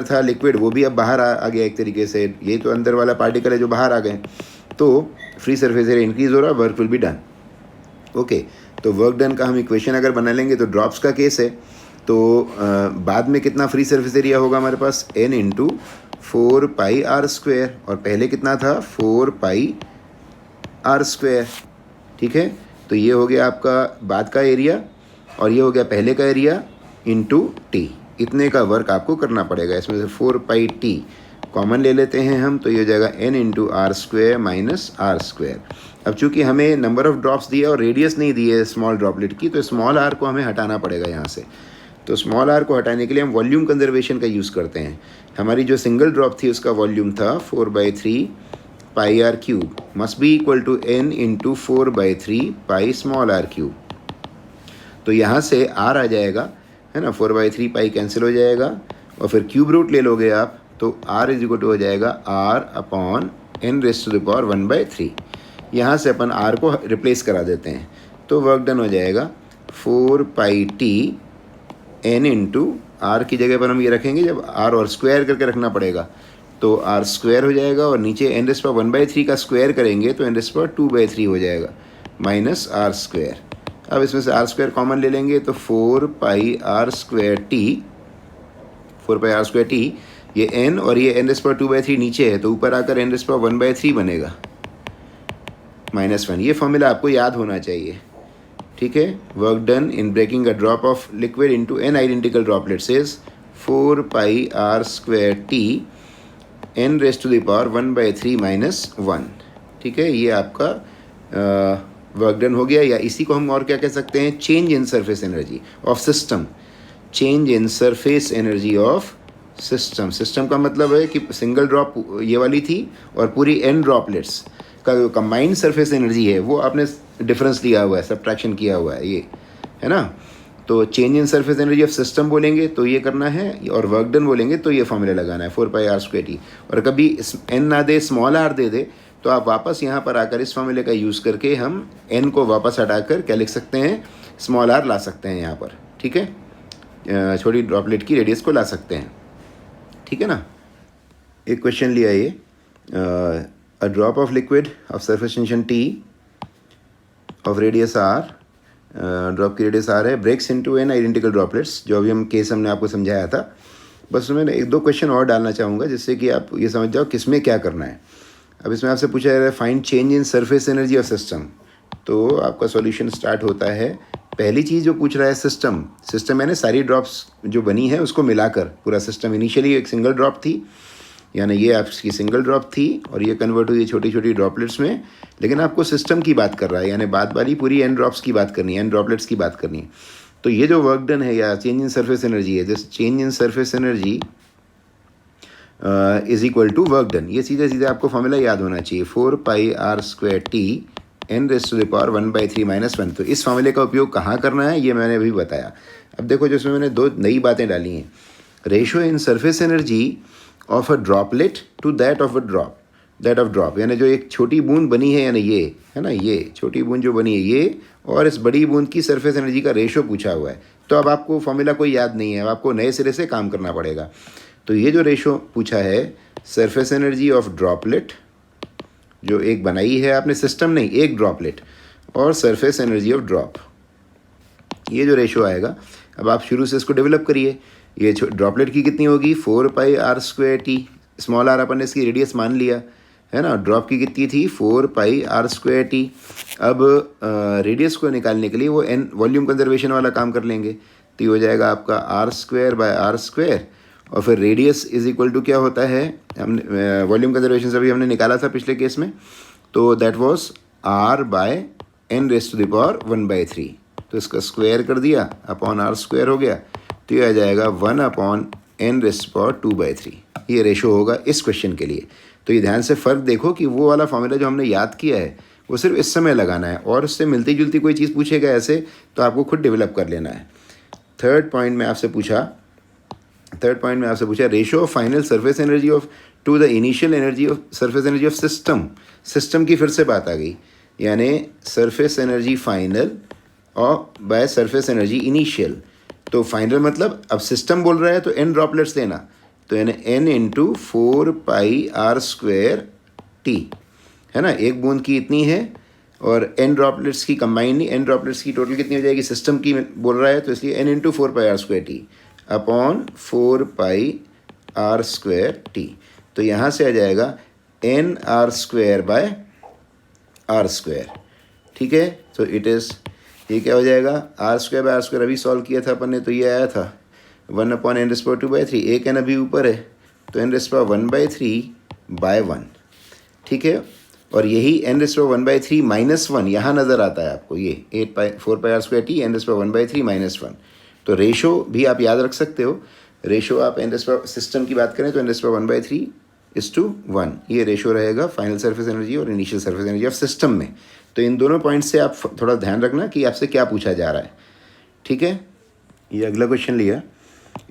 था लिक्विड वो भी अब बाहर आ गया एक तरीके से, ये तो अंदर वाला पार्टिकल है जो बाहर आ गए, तो फ्री सरफेस एरिया इंक्रीज़ हो रहा है, work will be done. Okay, तो वर्क डन का हम इक्वेशन अगर बना लेंगे तो ड्रॉप्स का केस है, तो बाद में कितना फ्री सरफेस एरिया होगा हमारे पास, n इंटू 4πr², और पहले कितना था 4πr²। ठीक है, तो ये हो गया आपका बाद का एरिया और ये हो गया पहले का एरिया इंटू T। इतने का वर्क आपको करना पड़ेगा। इसमें से 4πT कॉमन ले लेते हैं हम, तो ये हो जाएगा n into R² minus R²। अब चूंकि हमें नंबर ऑफ़ ड्रॉप्स दिया और रेडियस नहीं दी है स्मॉल ड्रॉपलेट की, तो स्मॉल r को हमें हटाना पड़ेगा यहाँ से। तो स्मॉल r को हटाने के लिए हम वॉल्यूम कंजर्वेशन का यूज़ करते हैं। हमारी जो सिंगल ड्रॉप थी उसका वॉल्यूम था 4/3πr³ must be equal to n into 4/3π small r³। तो यहाँ से r आ जाएगा, है ना, 4/3π कैंसिल हो जाएगा और फिर क्यूब रूट ले लोगे आप, तो r इज इक्वल टू हो जाएगा r/n⁻⁴ यहाँ से अपन r को रिप्लेस करा देते हैं, तो वर्क डन हो जाएगा 4πT n इंटू r की जगह पर हम ये रखेंगे, जब r और स्क्वायर करके रखना पड़ेगा तो r² हो जाएगा, और नीचे n⁻⁴ का स्क्वायर करेंगे तो n⁻²/3 हो जाएगा माइनस r²। अब इसमें से r² कॉमन ले लेंगे तो 4πr²T ये n और ये n⁻²/3 नीचे है, तो ऊपर आकर n⁻⁴ बनेगा -1। ये फॉर्मूला आपको याद होना चाहिए। ठीक है, work done in breaking a drop of liquid into n identical droplets is 4πr²T n⁻⁴ -1। ठीक है, ये आपका वर्क डन हो गया। या इसी को हम और क्या कह सकते हैं, change in surface energy of system. Change in surface energy of system. System का मतलब है कि सिंगल ड्रॉप ये वाली थी और पूरी n ड्रॉपलेट्स का जो कंबाइंड सरफेस एनर्जी है वो आपने डिफरेंस लिया हुआ है, सब्ट्रैक्शन किया हुआ है, ये है ना। तो change in surface energy of system बोलेंगे तो ये करना है, और वर्क डन बोलेंगे तो ये फॉर्मूला लगाना है 4πr²T। और कभी n ना दे स्मॉल r दे दे तो आप वापस यहाँ पर आकर इस फॉर्मूले का यूज़ करके हम n को वापस हटाकर क्या लिख सकते हैं, स्मॉल r ला सकते हैं यहाँ पर। ठीक है, छोटी ड्रॉपलेट की रेडियस को ला सकते हैं। ठीक है ना। एक क्वेश्चन लिया ये, a drop of liquid of surface tension T of radius R, drop की रेडियस R है, breaks into n identical droplets, जो अभी हम केस हमने आपको समझाया था। बस मैं 1-2 क्वेश्चन और डालना चाहूँगा जिससे कि आप ये समझ जाओ किस में क्या करना है। अब इसमें आपसे पूछा जा रहा है find change in surface energy of system, तो आपका सॉल्यूशन स्टार्ट होता है। पहली चीज़ जो पूछ रहा है सिस्टम यानी सारी ड्रॉप्स जो बनी है उसको मिलाकर पूरा सिस्टम। इनिशियली एक सिंगल ड्रॉप थी यानी ये आपकी सिंगल ड्रॉप थी और ये कन्वर्ट हुई छोटी छोटी ड्रॉपलेट्स में, लेकिन आपको सिस्टम की बात कर रहा है, यानी बात बारी पूरी एन ड्रॉप्स की बात करनी है, एन ड्रॉपलेट्स की बात करनी है। तो ये जो वर्क डन है या चेंज इन सरफेस एनर्जी है, this change in surface energy is equal to work done. ये सीधे सीधे आपको फॉर्मूला याद होना चाहिए, 4πr²t n⁻⁴ -1। तो इस फॉर्मूले का उपयोग कहाँ करना है ये मैंने अभी बताया। अब देखो, जिसमें मैंने दो नई बातें डाली हैं, ratio in surface energy of a droplet to that of drop, यानी जो एक छोटी बूंद बनी है, यानी ये है ना, ये छोटी बूंद जो बनी है ये, और इस बड़ी बूंद की सरफेस एनर्जी का रेशो पूछा हुआ है। तो अब आपको फॉर्मूला कोई याद नहीं है, अब आपको नए सिरे से काम करना पड़ेगा। तो ये जो रेशो पूछा है, सरफेस एनर्जी ऑफ ड्रॉपलेट, जो एक बनाई है आपने, सिस्टम नहीं, एक ड्रॉपलेट, और सरफेस एनर्जी ऑफ ड्रॉप, ये जो रेशो आएगा, अब आप शुरू से इसको डेवलप करिए। ये ड्रॉपलेट की कितनी होगी, 4πr²t, स्मॉल आर अपन ने इसकी रेडियस मान लिया है ना। ड्रॉप की कितनी थी, 4πr²t। अब रेडियस को निकालने के लिए वो एन वॉल्यूम कंजर्वेशन वाला काम कर लेंगे, तो ये हो जाएगा आपका r²/r², और फिर रेडियस इज इक्वल टू क्या होता है, हमने वॉल्यूम कंजर्वेशन से अभी हमने निकाला था पिछले केस में, तो दैट वाज r/n⁻⁴। तो इसका स्क्वायर कर दिया, अपॉन r² हो गया, तो ये आ जाएगा 1/n⁻²/3। ये रेशो होगा इस क्वेश्चन के लिए। तो ये ध्यान से फ़र्क देखो कि वो वाला फॉर्मूला जो हमने याद किया है वो सिर्फ इस समय लगाना है, और उससे मिलती जुलती कोई चीज़ पूछेगा ऐसे तो आपको खुद डेवलप कर लेना है। थर्ड पॉइंट में आपसे पूछा, ratio of final surface energy of to the initial energy of surface energy of system की फिर से बात आ गई, यानी सरफेस एनर्जी फाइनल और बाय सरफेस एनर्जी इनिशियल। तो फाइनल मतलब अब सिस्टम बोल रहा है तो एन ड्रॉपलेट्स लेना, तो यानी n×4πr²t है ना, एक बूंद की इतनी है, और एन ड्रॉपलेट्स की कंबाइन नहीं, एन ड्रॉपलेट्स की टोटल कितनी हो जाएगी, सिस्टम की बोल रहा है तो इसलिए n×4πr²t अपॉन 4πr²t। तो यहाँ से आ जाएगा nr²/r²। ठीक है, तो इट इज़, ये क्या हो जाएगा, r²/r² अभी सॉल्व किया था अपन ने, तो ये आया था 1/n⁻²2/3। एक n अभी ऊपर है तो n⁻⁴/1। ठीक है, और यही n⁻⁴ -1 यहाँ नज़र आता है आपको, ये 4πr²t n⁻⁴ -1। तो रेशो भी आप याद रख सकते हो, रेशो आप सिस्टम की बात करें तो n⁻⁴/1, ये रेशो रहेगा फाइनल सरफेस एनर्जी और initial surface energy of system में। तो इन दोनों पॉइंट से आप थोड़ा ध्यान रखना कि आपसे क्या पूछा जा रहा है। ठीक है, ये अगला क्वेश्चन लिया,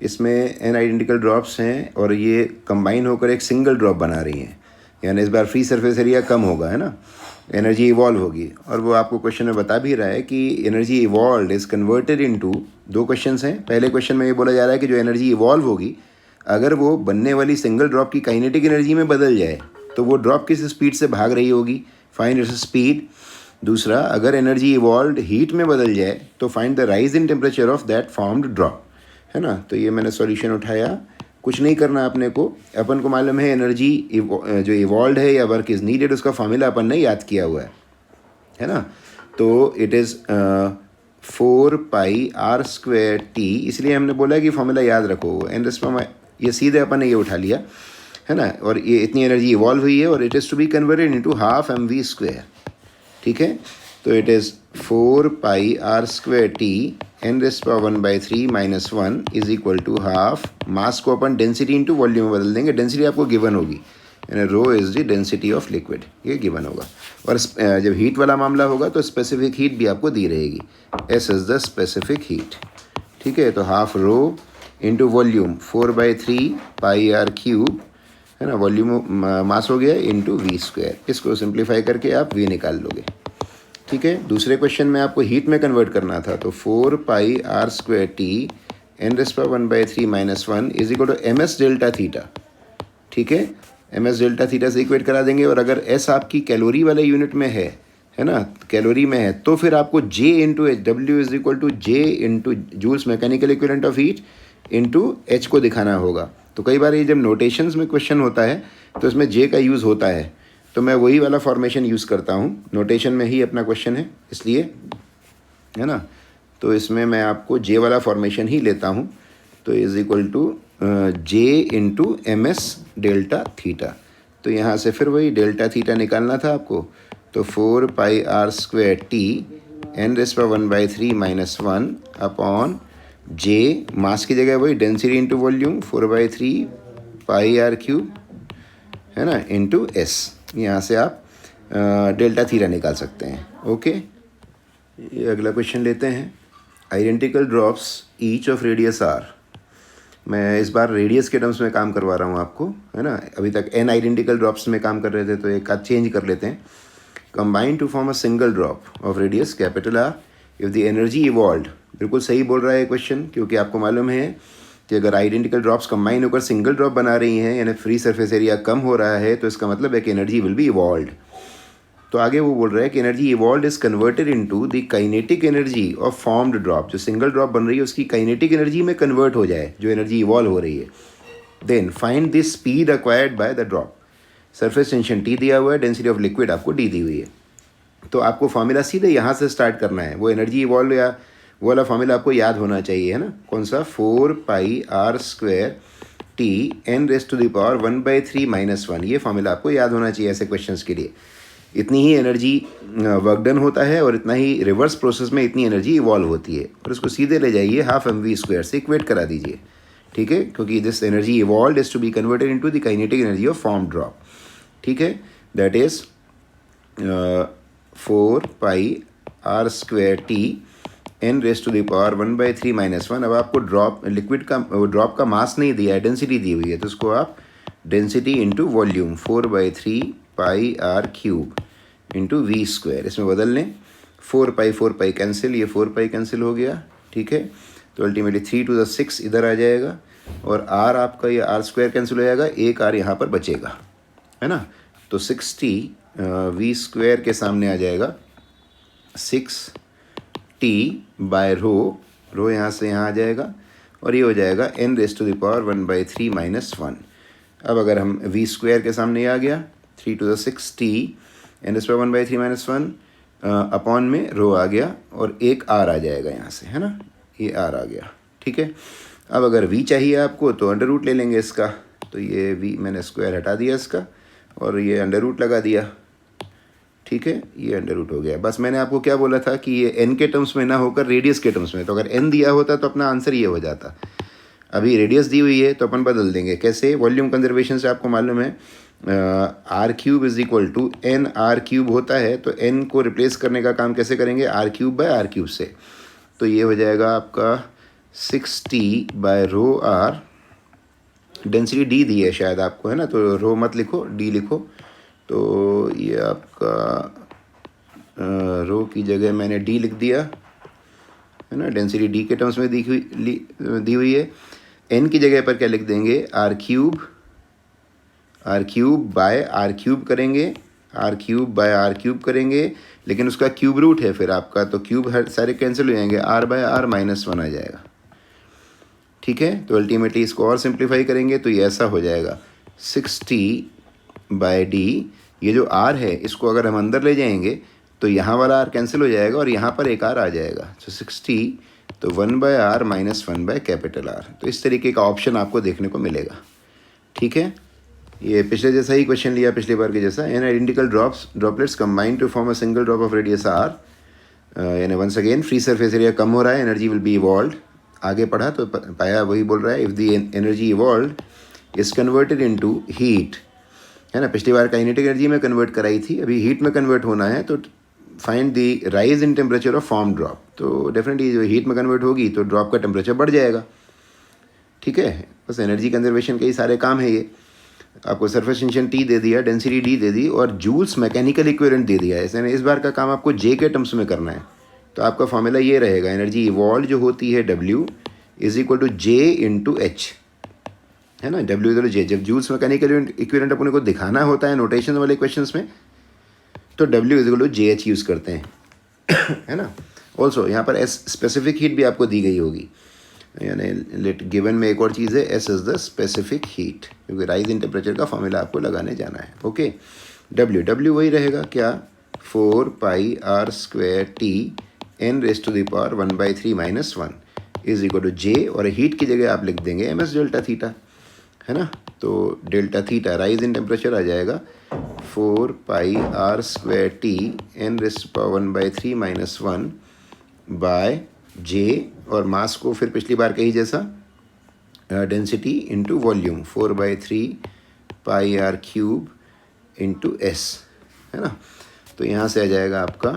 इसमें n आइडेंटिकल ड्रॉप्स हैं और ये कंबाइन होकर एक सिंगल ड्रॉप बना रही हैं, यानी इस बार फ्री सरफेस एरिया कम होगा, है ना, एनर्जी इवॉल्व होगी। और वो आपको क्वेश्चन में बता भी रहा है कि energy evolve is converted into, दो क्वेश्चंस हैं। पहले क्वेश्चन में ये बोला जा रहा है कि जो एनर्जी इवॉल्व होगी, अगर वो बनने वाली सिंगल ड्रॉप की काइनेटिक एनर्जी में बदल जाए तो वो ड्रॉप किस स्पीड से भाग रही होगी, फाइंड इट्स स्पीड। दूसरा, अगर एनर्जी इवॉल्व हीट में बदल जाए तो find the rise in temperature of that formed drop, है ना। तो ये मैंने सॉल्यूशन उठाया, कुछ नहीं करना अपने को, अपन को मालूम है एनर्जी जो इवॉल्व है या वर्क इज़ नीडेड, उसका फॉर्मूला अपन ने याद किया हुआ है ना। तो इट इज़ 4πr²t, इसलिए हमने बोला कि फॉर्मूला याद रखो, एन ये सीधे अपन ने ये उठा लिया, है ना, और ये इतनी एनर्जी इवॉल्व हुई है और it is to be converted into ½ mv²। ठीक है, तो it is 4πr²t n⁻⁴ -1 is equal to ½ mass को अपन डेंसिटी इंटू वॉल्यूम में बदल देंगे। डेंसिटी आपको गिवन होगी, यानी rho is the density of liquid, ये गिवन होगा। और जब हीट वाला मामला होगा तो स्पेसिफिक हीट भी आपको दी रहेगी, S is the specific heat. ठीक है, तो ½ रो इंटू वॉल्यूम 4/3πr³ है ना, वॉल्यूम मास हो गया इंटू v²। इसको सिंप्लीफाई करके आप v निकाल लोगे। ठीक है, दूसरे क्वेश्चन में आपको हीट में कन्वर्ट करना था, तो 4πr²t n⁻⁴ -1 is equal to ms delta theta. ठीक है, ms डेल्टा थीटा से इक्वेट करा देंगे, और अगर s आपकी कैलोरी वाले यूनिट में है ना, कैलोरी में है, तो फिर आपको J into H, W is equal to J into joules mechanical equivalent of heat into H को दिखाना होगा। तो कई बार ये जब नोटेशंस में क्वेश्चन होता है तो इसमें J का यूज़ होता है, तो मैं वही वाला फॉर्मेशन यूज़ करता हूँ, नोटेशन में ही अपना क्वेश्चन है इसलिए, है ना। तो इसमें मैं आपको J वाला फॉर्मेशन ही लेता हूँ, तो is equal to J into M S delta theta. तो यहाँ से फिर वही डेल्टा थीटा निकालना था आपको, तो 4πr² T n⁻⁴ minus 1 upon J, mass की जगह वही डेंसिटी इंटू वॉल्यूम 4/3πr³ है ना, इंटू एस। यहाँ से आप डेल्टा थीटा निकाल सकते हैं। ओके, ये अगला क्वेश्चन लेते हैं। Identical drops each of radius R. मैं इस बार रेडियस के टर्म्स में काम करवा रहा हूँ आपको, है ना। अभी तक एन आइडेंटिकल ड्रॉप्स में काम कर रहे थे, तो एक आध चेंज कर लेते हैं। Combine to form a single drop of radius capital R if the energy evolved. बिल्कुल सही बोल रहा है क्वेश्चन, क्योंकि आपको मालूम है कि अगर आइडेंटिकल ड्रॉप्स कंबाइन होकर सिंगल ड्रॉप बना रही हैं, यानी फ्री सरफेस एरिया कम हो रहा है, तो इसका मतलब है कि एनर्जी विल बी इवॉल्व्ड। तो आगे वो बोल रहा है कि energy evolved is converted into the kinetic energy of formed drop. जो सिंगल ड्रॉप बन रही है उसकी काइनेटिक एनर्जी में कन्वर्ट हो जाए, जो एनर्जी इवॉल्व हो रही है। Then find the speed acquired by the drop. Surface tension T दिया हुआ है, डेंसिटी ऑफ लिक्विड आपको डी दी हुई है। तो आपको फॉर्मूला सीधे यहाँ से स्टार्ट करना है। वो एनर्जी इवॉल्व या वो वाला फॉर्मूला आपको याद होना चाहिए, है ना। कौन सा? 4πr² T n⁻⁴ minus 1। ये फॉर्मूला आपको याद होना चाहिए ऐसे क्वेश्चंस के लिए। इतनी ही एनर्जी वर्क डन होता है और इतना ही रिवर्स प्रोसेस में इतनी एनर्जी इवॉल्व होती है। और उसको सीधे ले जाइए ½ mv² से इक्वेट करा दीजिए, ठीक है, क्योंकि this energy evolved is to be converted into the kinetic energy of form drop, ठीक है। That is 4πr² T n⁻⁴ minus 1। अब आपको लिक्विड का ड्रॉप का मास नहीं दिया है, डेंसिटी दी हुई है, तो उसको आप density into volume 4/3πr³ into v², इसमें बदल लें। 4π कैंसिल, ये 4π कैंसिल हो गया, ठीक है। तो अल्टीमेटली 3⁶ इधर आ जाएगा, और r आपका ये r² कैंसिल हो जाएगा, एक r यहाँ पर बचेगा, है ना। तो 60 v² के सामने आ जाएगा 6t/रो, रो यहाँ से यहाँ आ जाएगा, और ये हो जाएगा n⁻⁴ माइनस 1। अब अगर हम v² के सामने आ गया 3⁶t n⁻⁴ माइनस 1 अपॉन में रो आ गया, और एक r आ जाएगा यहाँ से, है ना, ये r आ गया, ठीक है। अब अगर v चाहिए आपको तो अंडर रूट ले लेंगे इसका, तो ये v मैंने स्क्वायर हटा दिया इसका, और ये अंडर रूट लगा दिया, ठीक है। ये अंडर रूट हो गया। बस मैंने आपको क्या बोला था कि ये n के टर्म्स में ना होकर रेडियस के टर्म्स में, तो अगर n दिया होता तो अपना आंसर ये हो जाता। अभी रेडियस दी हुई है तो अपन बदल देंगे। कैसे? वॉल्यूम कंजर्वेशन से आपको मालूम है r³ is equal to nr³ होता है, तो n को रिप्लेस करने का काम कैसे करेंगे? r³ से। तो ये हो जाएगा आपका 6t/ρr। डेंसिटी डी दी है शायद आपको, है ना, तो रो मत लिखो, डी लिखो। तो ये आपका रो की जगह मैंने डी लिख दिया, है ना। डेंसिटी डी के टर्म्स में दी हुई है। एन की जगह पर क्या लिख देंगे? r³ बाय r³ करेंगे, r³ करेंगे, लेकिन उसका क्यूब रूट है फिर आपका, तो क्यूब हर सारे कैंसिल हो जाएंगे, r/r माइनस 1 आ जाएगा, ठीक है। तो अल्टीमेटली इसको और सिंप्लीफाई करेंगे तो ये ऐसा हो जाएगा 6t/d। ये जो r है इसको अगर हम अंदर ले जाएंगे तो यहाँ वाला r कैंसिल हो जाएगा, और यहाँ पर एक r आ जाएगा, तो 6t, तो 1/r माइनस 1/R। तो इस तरीके का ऑप्शन आपको देखने को मिलेगा, ठीक है। ये पिछले जैसा ही क्वेश्चन लिया, पिछले बार के जैसा। N identical droplets combine to form a single drop of radius r, यानी once again free surface area कम हो रहा है, एनर्जी विल बी इवॉल्व्ड। आगे पढ़ा तो पाया वही बोल रहा है, if the energy evolved is converted into heat, है ना। पिछली बार काइनेटिक एनर्जी में कन्वर्ट कराई थी, अभी हीट में कन्वर्ट होना है, तो find the rise in temperature of form drop. तो डेफिनेटली जो हीट में कन्वर्ट होगी तो ड्रॉप का टेम्परेचर बढ़ जाएगा, ठीक है। बस एनर्जी कंजर्वेशन के ही सारे काम है ये। आपको सरफेस टेंशन टी दे दिया, डेंसिटी डी दे दी, और जूल्स मैकेनिकल इक्विवेलेंट दे दिया है। इस बार का काम आपको जे के टर्म्स में करना है। तो आपका फॉर्मूला ये रहेगा, एनर्जी इवॉल्व जो होती है W is equal to J into H, है ना। W equal to J। जब जूल्स मैकेनिकल इक्विवेलेंट अपने को दिखाना होता है नोटेशन वाले क्वेश्चंस में, तो W is equal to JH use करते हैं, है ना। ऑल्सो यहाँ पर S स्पेसिफिक हीट भी आपको दी गई होगी, यानी लेट गिवन में एक और चीज़ है, S is the specific heat, क्योंकि राइज इन टेम्परेचर का फॉर्मूला आपको लगाने जाना है, ओके। W वही रहेगा क्या? 4πr² t n⁻⁴ minus 1। Is equal to J, और हीट की जगह आप लिख देंगे एम एस डेल्टा थीटा, है ना। तो delta theta rise in temperature आ जाएगा 4 pi R square T N raised to power 1/3 - 1 by J, और मास को फिर पिछली बार कही जैसा density into volume 4/3 pi R cube into S, है ना। तो यहाँ से आ जाएगा आपका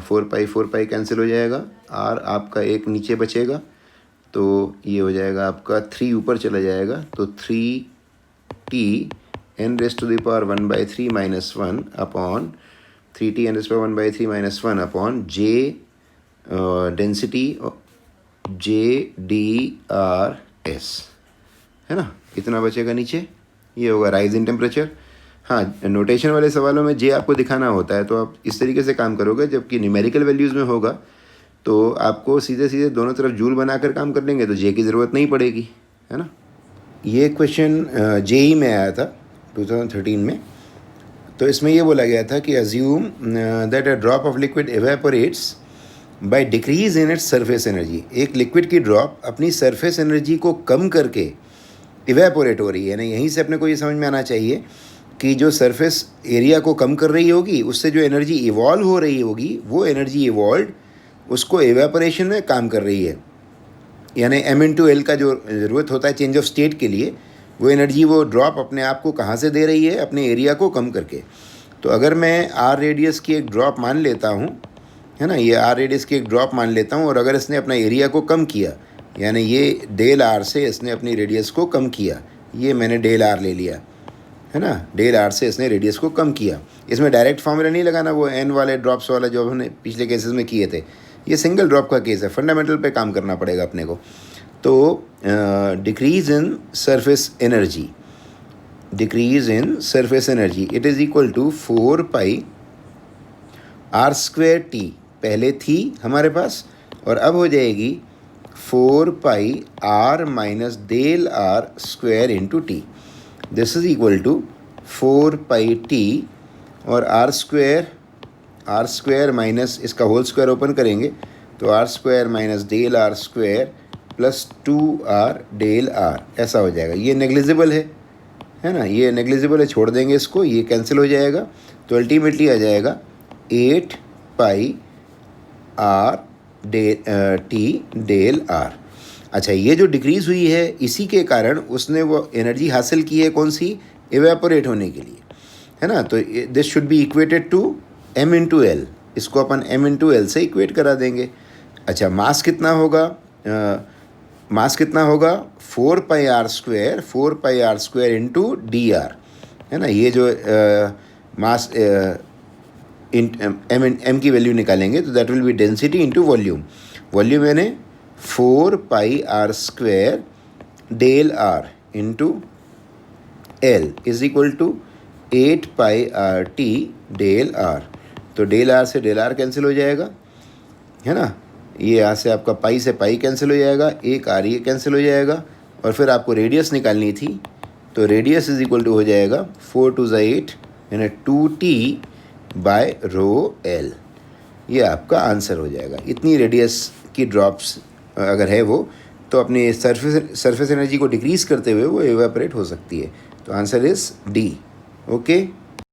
4 पाई कैंसिल हो जाएगा, आर आपका एक नीचे बचेगा, तो ये हो जाएगा आपका 3 ऊपर चला जाएगा, तो 3t n raised to the power 1/3 - 1 upon 3t n raised to power 1/3 - 1 upon J density JDRS, है ना। कितना बचेगा नीचे, ये होगा राइज इन टेम्परेचर। हाँ, नोटेशन वाले सवालों में जे आपको दिखाना होता है, तो आप इस तरीके से काम करोगे, जबकि न्यूमेरिकल वैल्यूज़ में होगा तो आपको सीधे सीधे दोनों तरफ जूल बनाकर काम कर लेंगे, तो जे की ज़रूरत नहीं पड़ेगी, है ना। ये क्वेश्चन जेई में आया था 2013 में। तो इसमें ये बोला गया था कि assume that a drop of liquid evaporates by decrease in its surface energy. एक लिक्विड की ड्रॉप अपनी सरफेस एनर्जी को कम करके इवेपोरेट हो रही है, यानी यहीं से अपने को ये समझ में आना चाहिए कि जो सरफेस एरिया को कम कर रही होगी, उससे जो एनर्जी इवॉल्व हो रही होगी, वो एनर्जी इवॉल्व उसको एवेपोरेशन में काम कर रही है। यानी M/L का जो ज़रूरत होता है चेंज ऑफ स्टेट के लिए, वो एनर्जी वो ड्रॉप अपने आप को कहाँ से दे रही है, अपने एरिया को कम करके। तो अगर मैं R रेडियस की एक ड्रॉप मान लेता हूँ, है ना, ये R रेडियस की एक ड्रॉप मान लेता हूँ, और अगर इसने अपना एरिया को कम किया, यानी ये डेल R से इसने अपनी रेडियस को कम किया, ये मैंने डेल R ले लिया, है ना, डेल R से इसने रेडियस को कम किया। इसमें डायरेक्ट फॉर्मूला नहीं लगाना, वो n वाले ड्रॉप्स वाला जो हमने पिछले केसेस में किए थे। ये सिंगल ड्रॉप का केस है, फंडामेंटल पे काम करना पड़ेगा अपने को। तो decrease in surface energy, decrease in surface energy it is equal to 4 pi R square T, पहले थी हमारे पास और अब हो जाएगी 4 pi R minus del R square into T. This is equal to 4 pi T और आर स्क्वायर माइनस इसका होल स्क्वायर ओपन करेंगे तो R square minus del R square plus 2r del R, ऐसा हो जाएगा। ये नेग्लिजिबल है ना, ये नेग्लिजिबल है, छोड़ देंगे इसको, ये कैंसिल हो जाएगा। तो अल्टीमेटली आ जाएगा 8 pi R T del are. अच्छा, ये जो डिक्रीज़ हुई है इसी के कारण उसने वो एनर्जी हासिल की है, कौन सी, एवेपोरेट होने के लिए, है ना। तो this should be equated to m/L, इसको अपन m/L से इक्वेट करा देंगे। अच्छा, मास कितना होगा, मास कितना होगा 4 pi R square into D R, है ना। ये जो मास m की वैल्यू निकालेंगे तो that will be density into volume. Volume यानी 4 pi R square del R into L is equal to 8 pi R T del R. तो डेल आर से डेल आर कैंसिल हो जाएगा, है ना। ये यहाँ से आपका पाई से पाई कैंसिल हो जाएगा, एक आर ये कैंसिल हो जाएगा, और फिर आपको रेडियस निकालनी थी, तो रेडियस इज इक्वल टू हो जाएगा 4 × 8 यानी 2t बाय रो एल। ये आपका आंसर हो जाएगा। इतनी रेडियस की ड्रॉप्स अगर है वो, तो अपनी सरफेस एनर्जी को डिक्रीज़ करते हुए वो एवेपोरेट हो सकती है। तो आंसर इज़ डी। ओके।